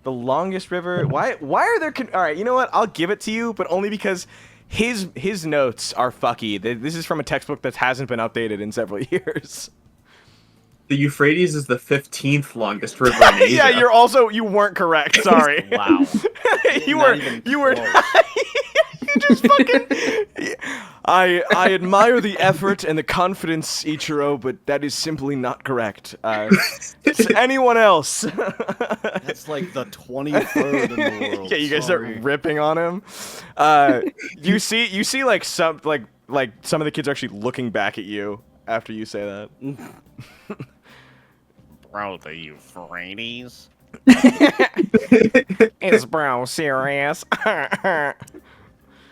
The longest river. Why are there? All right, you know what? I'll give it to you, but only because his notes are fucky. This is from a textbook that hasn't been updated in several years. The Euphrates is the 15th longest river in Asia. Yeah, you weren't correct. Sorry. Wow. you Not were even you were. close. You just fucking. I admire the effort and the confidence, Ichiro, but that is simply not correct. It's anyone else. That's like the 23rd in the world. Yeah, you guys Sorry. start ripping on him. You see, like some of the kids are actually looking back at you after you say that. Bro, the Euphrates. Is bro serious?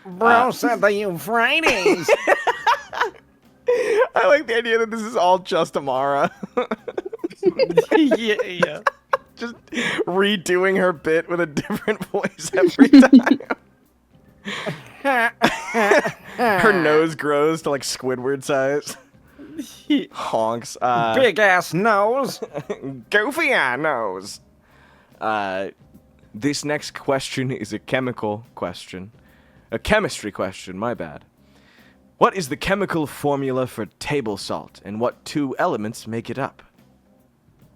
Bro said the Euphrates. I like the idea that this is all just Amara. yeah. Just redoing her bit with a different voice every time. Her nose grows to like Squidward size. Honks. Big ass nose. Goofy nose. This next question is a chemical question. A chemistry question, my bad. What is the chemical formula for table salt, and what two elements make it up?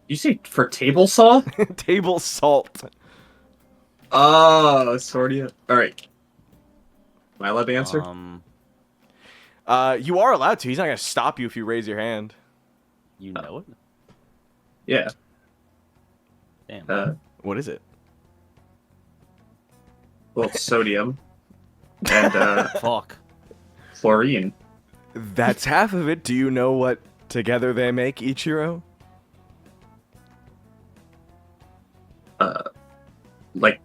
You say for table saw? Table salt. Oh, sorta. Alright. Am I allowed to answer? You are allowed to. He's not gonna stop you if you raise your hand. You know it? Yeah. Damn. What is it? Well, sodium. And, Fuck. chlorine. That's half of it. Do you know what together they make, Ichiro? Like,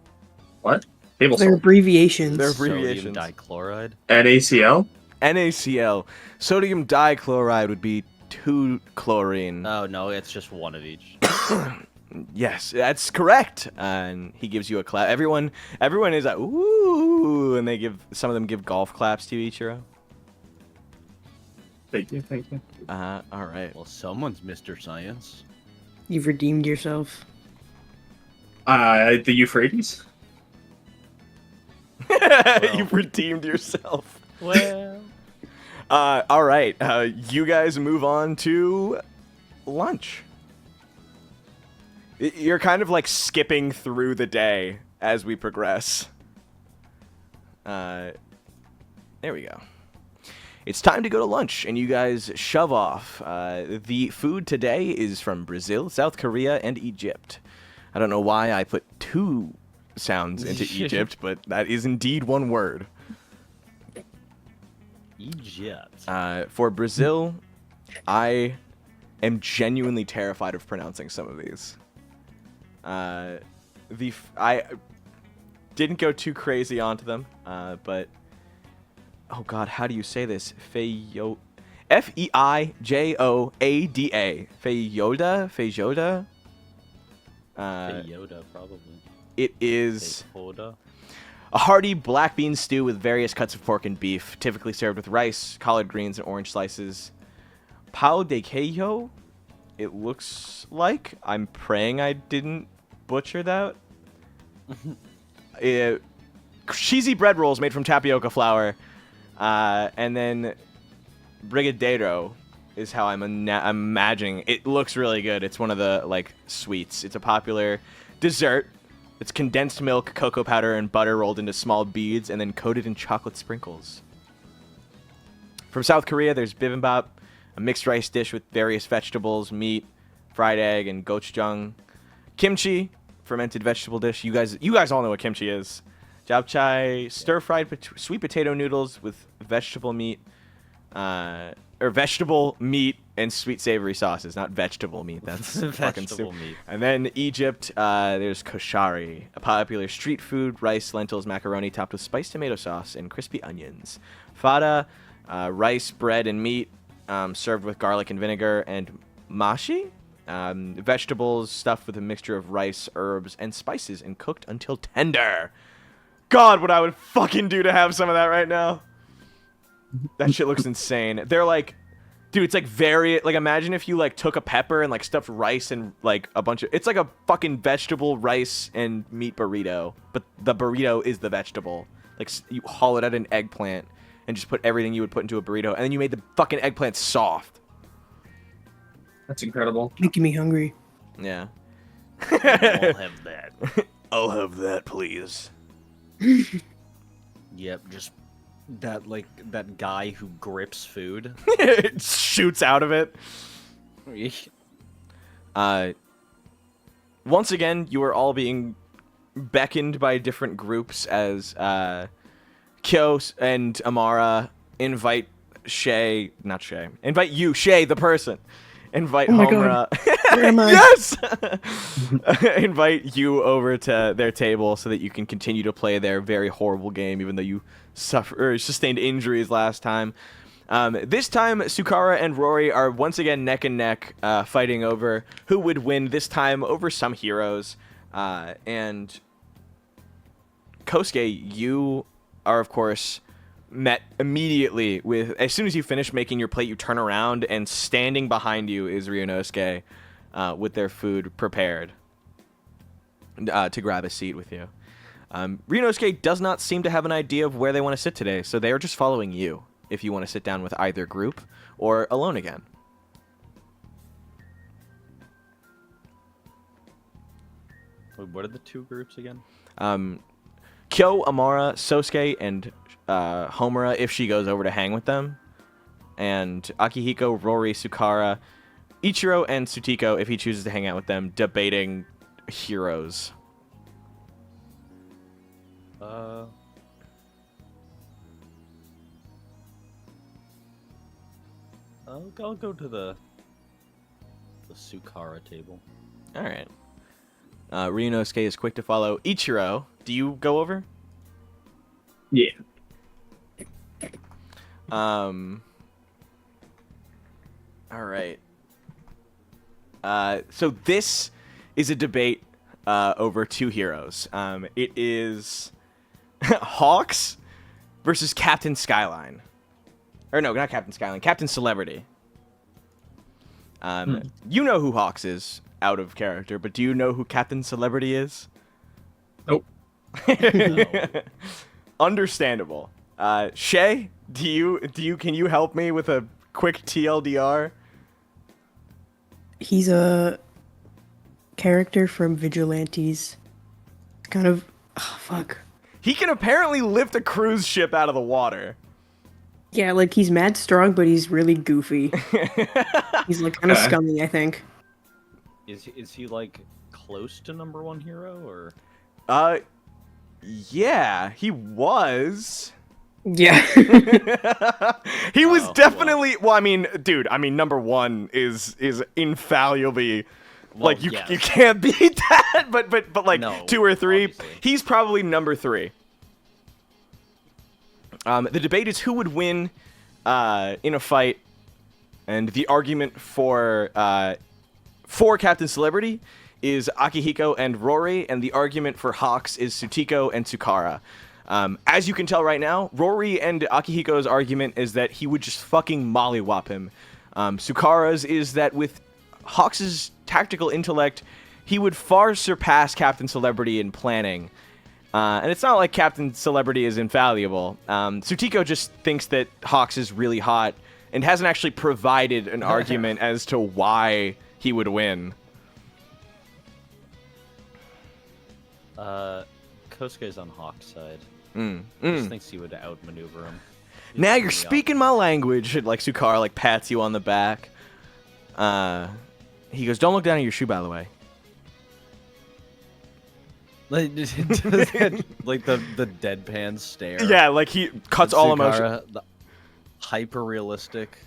what? Table They're salt. abbreviations. They're Sodium abbreviations. dichloride. NaCl? NaCl. Sodium dichloride would be 2 chlorine. Oh no, it's just one of each. Yes, that's correct. And he gives you a clap. Everyone is like, ooh, and some of them give golf claps to you, Ichiro. Thank you. All right. Well, someone's Mr. Science. You've redeemed yourself. The Euphrates. You've redeemed yourself. Well, All right. You guys move on to lunch. You're kind of like skipping through the day as we progress. There we go. It's time to go to lunch, and you guys shove off. The food today is from Brazil, South Korea, and Egypt. I don't know why I put 2 sounds into Egypt, but that is indeed one word. Egypt. For Brazil, I am genuinely terrified of pronouncing some of these. I didn't go too crazy onto them, but oh god, how do you say this? Feijoada. Feijoada. Feijoada. Yoda, probably. It is Yoda. a hearty black bean stew with various cuts of pork and beef, typically served with rice, collard greens, and orange slices. Pão de queijo, it looks like. I'm praying I didn't butcher that. Cheesy bread rolls made from tapioca flour. And then brigadeiro is how I'm imagining. It looks really good. It's one of the like sweets. It's a popular dessert. It's condensed milk, cocoa powder, and butter rolled into small beads and then coated in chocolate sprinkles. From South Korea, there's bibimbap, a mixed rice dish with various vegetables, meat, fried egg, and gochujang. Kimchi, fermented vegetable dish. You guys all know what kimchi is. Japchae, stir-fried sweet potato noodles with vegetable meat, or vegetable meat and sweet savory sauces, not vegetable meat. That's fucking Vegetable stupid. meat. And then Egypt, there's koshari, a popular street food, rice, lentils, macaroni topped with spiced tomato sauce and crispy onions. Fada, rice, bread, and meat, served with garlic and vinegar. And mashi, vegetables stuffed with a mixture of rice, herbs, and spices and cooked until tender. God, what I would fucking do to have some of that right now. That shit looks insane. They're like, dude, it's like very, like, imagine if you like took a pepper and like stuffed rice and like a bunch of, it's like a fucking vegetable, rice, and meat burrito, but the burrito is the vegetable. Like, you haul it at an eggplant and just put everything you would put into a burrito, and then you made the fucking eggplant soft. That's incredible. Making me hungry. Yeah. I'll have that. I'll have that, please. Yep, just that guy who grips food. It shoots out of it. Once again, you are all being beckoned by different groups as Kyo and Amara invite Shaye, not Shaye, invite you, Shaye the person. Invite Homura. Where am I? Yes! Invite you over to their table so that you can continue to play their very horrible game, even though you sustained injuries last time. This time, Sukara and Rory are once again neck and neck, fighting over who would win this time over some heroes. And Kosuke, you are, of course, met immediately with, as soon as you finish making your plate, you turn around, and standing behind you is Ryunosuke with their food prepared to grab a seat with you. Ryunosuke does not seem to have an idea of where they want to sit today, so they are just following you if you want to sit down with either group or alone again. Wait, what are the two groups again? Kyo, Amara, Sosuke, and Homura if she goes over to hang with them, and Akihiko, Rory, Sukara, Ichiro, and Tsutiko if he chooses to hang out with them, debating heroes. I'll go to the Sukara table. All right. Ryunosuke is quick to follow. Ichiro, do you go over? Yeah. All right. So this is a debate over two heroes. It is Hawks versus Captain Skyline. Or no, not Captain Skyline. Captain Celebrity. You know who Hawks is out of character, but do you know who Captain Celebrity is? Nope. Understandable. Shaye, can you help me with a quick TLDR? He's a character from Vigilantes. Kind of... Oh, fuck. He can apparently lift a cruise ship out of the water. Yeah, like, he's mad strong, but he's really goofy. He's, like, kind of scummy, I think. Is he like close to number one hero or? Yeah, he was. Yeah. He was definitely. Well, I mean, dude. I mean, number one is infallibly. Like you can't beat that. But like no, 2 or 3, obviously. He's probably number 3. The debate is who would win in a fight, and the argument for Captain Celebrity is Akihiko and Rory, and the argument for Hawks is Tsutiko and Tsukara. As you can tell right now, Rory and Akihiko's argument is that he would just fucking mollywop him. Tsukara's is that with Hawks' tactical intellect, he would far surpass Captain Celebrity in planning. And it's not like Captain Celebrity is infallible. Tsutiko just thinks that Hawks is really hot and hasn't actually provided an argument as to why he would win. Kosuke's on Hawk's side. He just thinks he would outmaneuver him. Now you're speaking my language. Like Tsukara like pats you on the back. He goes, "Don't look down at your shoe, by the way." Like the deadpan stare. Yeah, like he cuts all emotion. The hyper realistic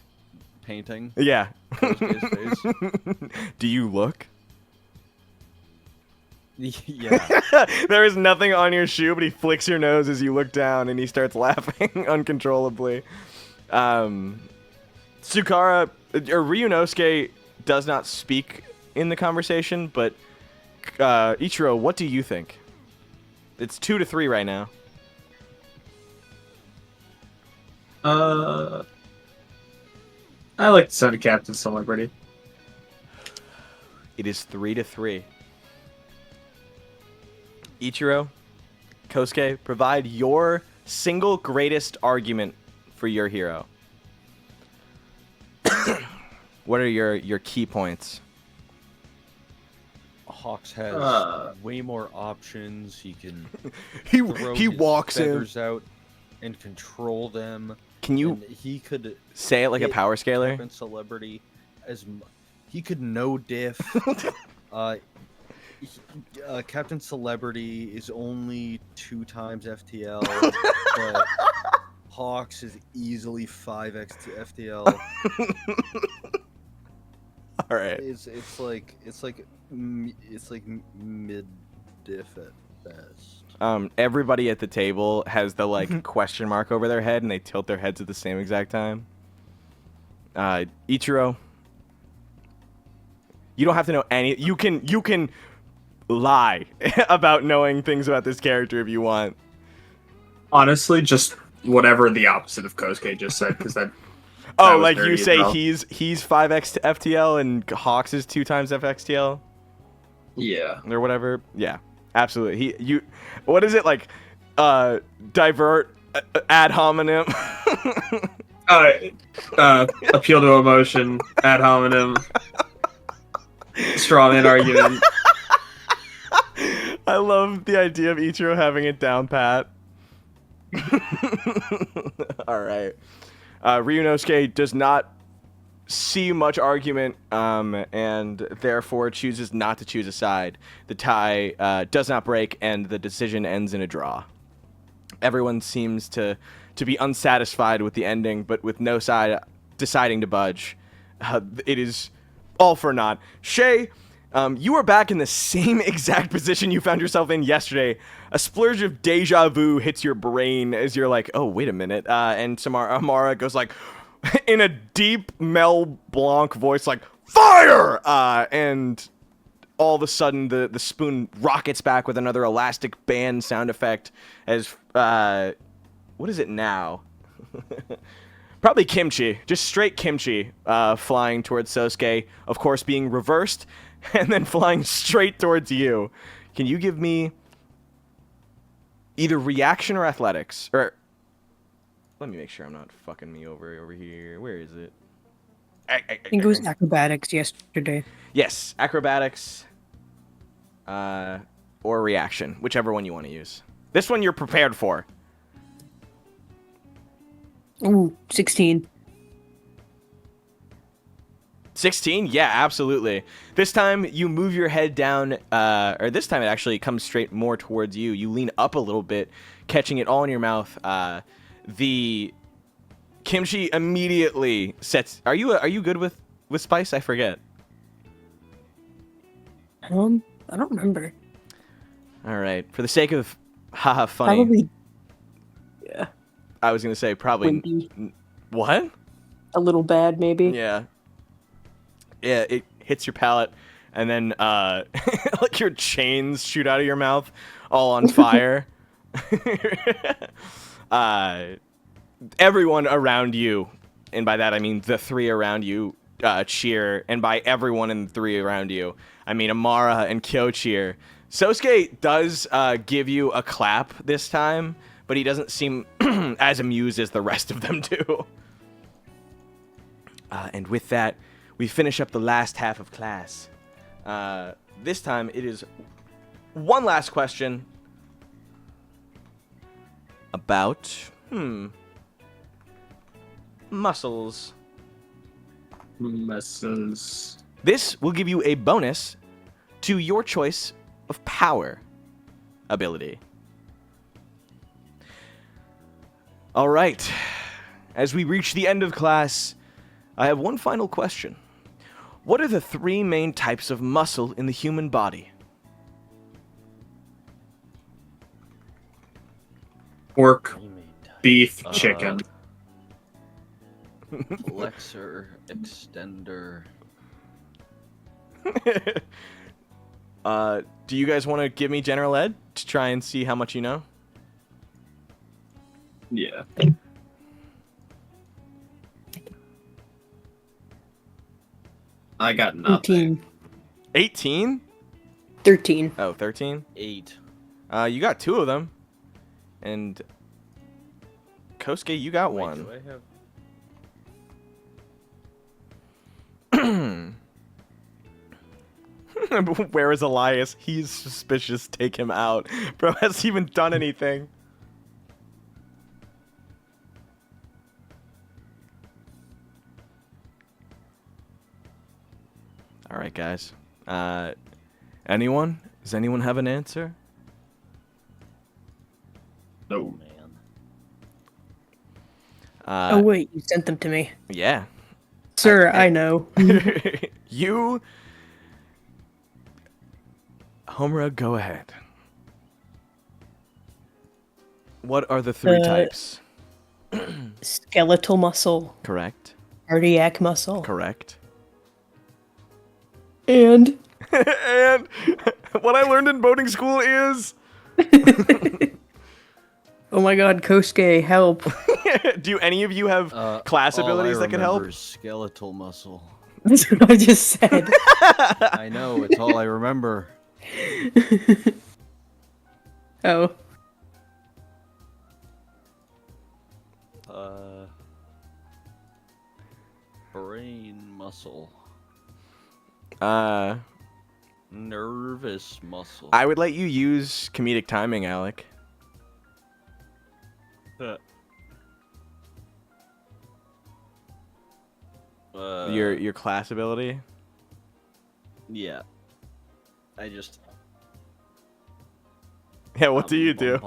painting. Yeah. Kosuke's face. Do you look? Yeah. There is nothing on your shoe, but he flicks your nose as you look down, and he starts laughing uncontrollably. Tsukara or Ryunosuke does not speak in the conversation, but Ichiro, what do you think? It's 2-3 right now. I like the sound of Captain Celebrity. It is 3-3. Ichiro, Kosuke, provide your single greatest argument for your hero. What are your key points? Hawks has way more options. He can he throw he his walks in. feathers out and control them. Can you and he could say it like a power scaler? Captain Celebrity he could no diff. Captain Celebrity is only 2 times FTL, but Hawks is easily 5x FTL. All right. It's like mid diff at best. Everybody at the table has the like question mark over their head, and they tilt their heads at the same exact time. Ichiro, you don't have to know any. You can lie about knowing things about this character if you want. Honestly, just whatever the opposite of Kosuke just said, because that. Oh, like you say he's 5x to FTL and Hawks is 2 times FXTL? Yeah. Or whatever? Yeah, absolutely. What is it, like, divert, ad hominem? Appeal to emotion, ad hominem, straw man argument. I love the idea of Ichiro having it down pat. All right. Ryunosuke does not see much argument, and therefore chooses not to choose a side. The tie does not break, and the decision ends in a draw. Everyone seems to be unsatisfied with the ending, but with no side deciding to budge. It is all for naught. Shaye, You are back in the same exact position you found yourself in yesterday. A splurge of deja vu hits your brain as you're like, oh, wait a minute. And Amara goes like, in a deep Mel Blanc voice, like, fire! And all of a sudden, the spoon rockets back with another elastic band sound effect as, what is it now? Probably kimchi. Just straight kimchi flying towards Sosuke. Of course, being reversed. And then flying straight towards you. Can you give me either reaction or athletics? Or let me make sure I'm not fucking me over here. Where is it? I think it was acrobatics yesterday. Yes, acrobatics or reaction, whichever one you want to use. This one you're prepared for. Ooh, 16. 16? Yeah, absolutely. This time you move your head down, or this time it actually comes straight more towards you. You lean up a little bit, catching it all in your mouth. The kimchi immediately sets. Are you good with spice? I forget. I don't remember. All right, for the sake of haha funny. Probably. Yeah. I was gonna say probably. Wimpy. What? A little bad, maybe. Yeah. Yeah, it hits your palate, and then like your chains shoot out of your mouth, all on fire. Everyone around you, and by that I mean the three around you, cheer, and by everyone in the three around you, I mean Amara and Kyo cheer. Sosuke does give you a clap this time, but he doesn't seem as amused as the rest of them do. And with that, we finish up the last half of class. This time, it is one last question about, muscles. Muscles. This will give you a bonus to your choice of power ability. All right. As we reach the end of class, I have one final question. What are the three main types of muscle in the human body? Pork, beef, chicken. Flexor, extender. Do you guys want to give me general ed to try and see how much you know? Yeah. I got nothing. 18. 18? 13. Oh, 13? 8. You got 2 of them. And Kosuke, you got Wait, 1. do I have... Where is Elias? He's suspicious. Take him out. Bro hasn't even done anything. Alright, guys. Anyone? Does anyone have an answer? No. Man. Oh, wait, you sent them to me. Yeah. Sir, I know. You... Homura, go ahead. What are the 3 types? Skeletal muscle, Correct. cardiac muscle, Correct. and... And what I learned in boating school is... Oh my god, Kosuke, help. Do any of you have class abilities that could help? Skeletal muscle. That's what I just said. I know, it's all I remember. Oh. Brain muscle. I Nervous muscle. would let you use comedic timing, Aliyk. Your class ability. Yeah. I just... Yeah, what do you do?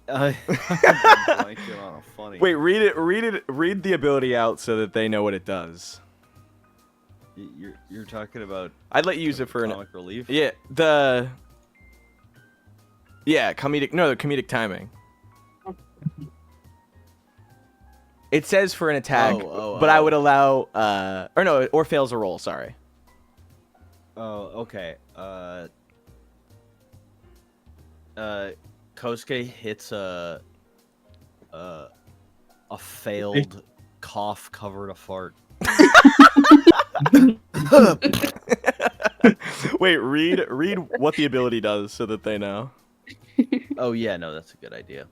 I'm blanking on a funny... Wait, read the ability out so that they know what it does. You're talking about I'd let you use it for comic relief. Yeah, comedic timing. It says for an attack, but I would allow or fails a roll, sorry. Oh, okay. Kosuke hits a failed cough covered a fart. Wait, read what the ability does so that they know. Oh yeah, no, that's a good idea.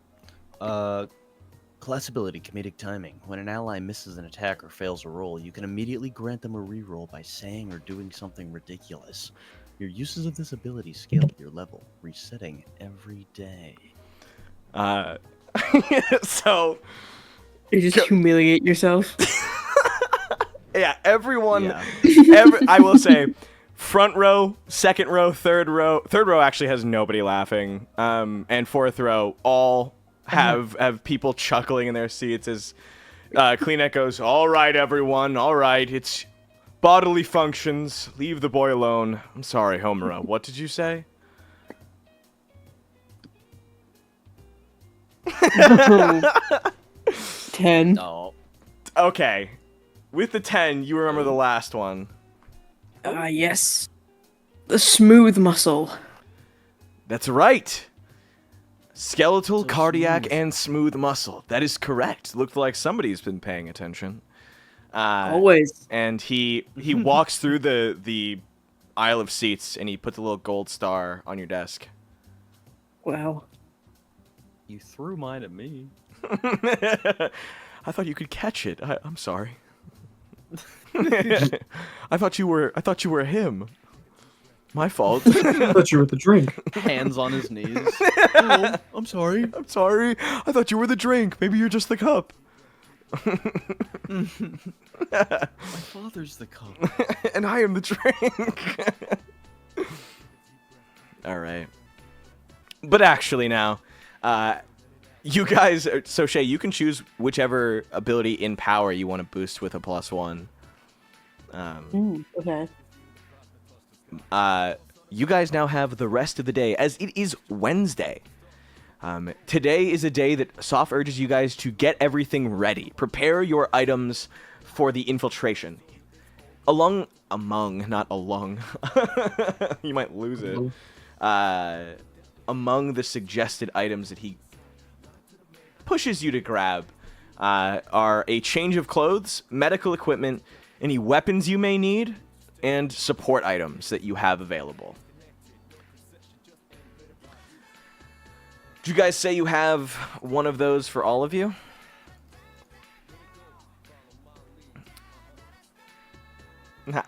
Class ability, comedic timing. When an ally misses an attack or fails a roll, you can immediately grant them a reroll by saying or doing something ridiculous. Your uses of this ability scale with your level, resetting every day. So You just humiliate yourself. yeah, everyone. Yeah. I will say, front row, second row, third row. Third row actually has nobody laughing. And fourth row all have people chuckling in their seats as Kleenex goes, "All right, everyone. All right, it's bodily functions. Leave the boy alone." I'm sorry, Homura. What did you say? 10. No. Okay. With the 10, you remember the last one. Yes. The smooth muscle. That's right. Skeletal, So cardiac, smooth. and smooth muscle. That is correct. Looked like somebody's been paying attention. Always. And he walks through the aisle of seats, and he puts a little gold star on your desk. Wow. You threw mine at me. I thought you could catch it. I'm sorry. I thought you were him. My fault. I thought you were the drink. Hands on his knees. Oh, I'm sorry. I'm sorry. I thought you were the drink. Maybe you're just the cup. My father's the cup. And I am the drink. All right. But actually now, you guys, so Shaye, you can choose whichever ability in power you want to boost with a +1. Okay. You guys now have the rest of the day, as it is Wednesday. Today is a day that Soph urges you guys to get everything ready. Prepare your items for the infiltration. Not along. You might lose it. Among the suggested items that he pushes you to grab are a change of clothes, medical equipment, any weapons you may need, and support items that you have available. Do you guys say you have one of those for all of you?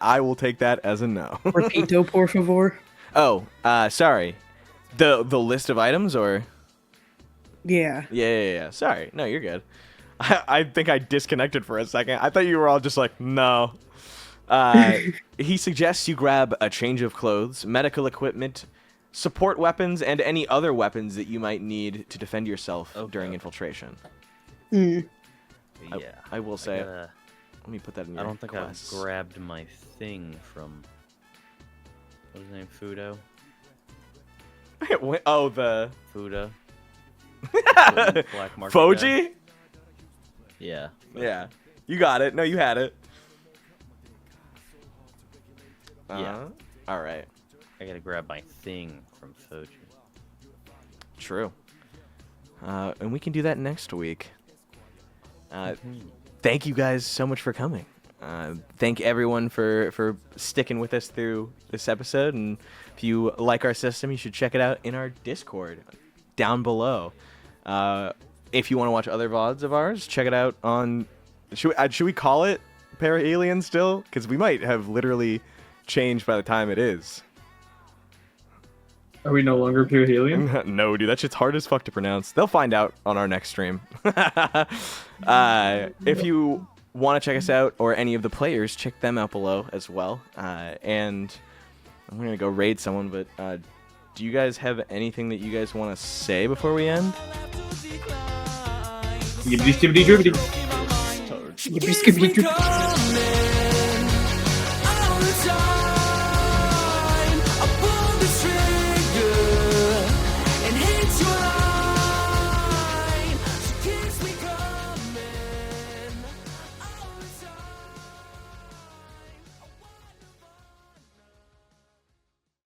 I will take that as a no. Repito, por favor. Oh, sorry. The list of items, or? Yeah. Yeah. Sorry. No, you're good. I think I disconnected for a second. I thought you were all just like, no. He suggests you grab a change of clothes, medical equipment, support weapons, and any other weapons that you might need to defend yourself during infiltration. Mm. Yeah. I will say, let me put that in your I don't think quests. I've grabbed my thing from... What's his name? Fudo? Oh, the... Fuda? Black market guy? Foji? Yeah. Yeah. You got it. No, you had it. Yeah. Alright. I gotta grab my thing from Foji. True. And we can do that next week. Thank you guys so much for coming. Thank everyone for sticking with us through this episode. And if you like our system, you should check it out in our Discord down below. If you want to watch other VODs of ours, check it out on... Should we call it Para-Alien still? Because we might have literally changed by the time it is. Are we no longer pure helium? No, dude, that shit's hard as fuck to pronounce. They'll find out on our next stream. If you want to check us out, or any of the players, check them out below as well. And I'm going to go raid someone, but do you guys have anything that you guys want to say before we end? Yibbity skibbity dribbity. Skibbity skibbity drip.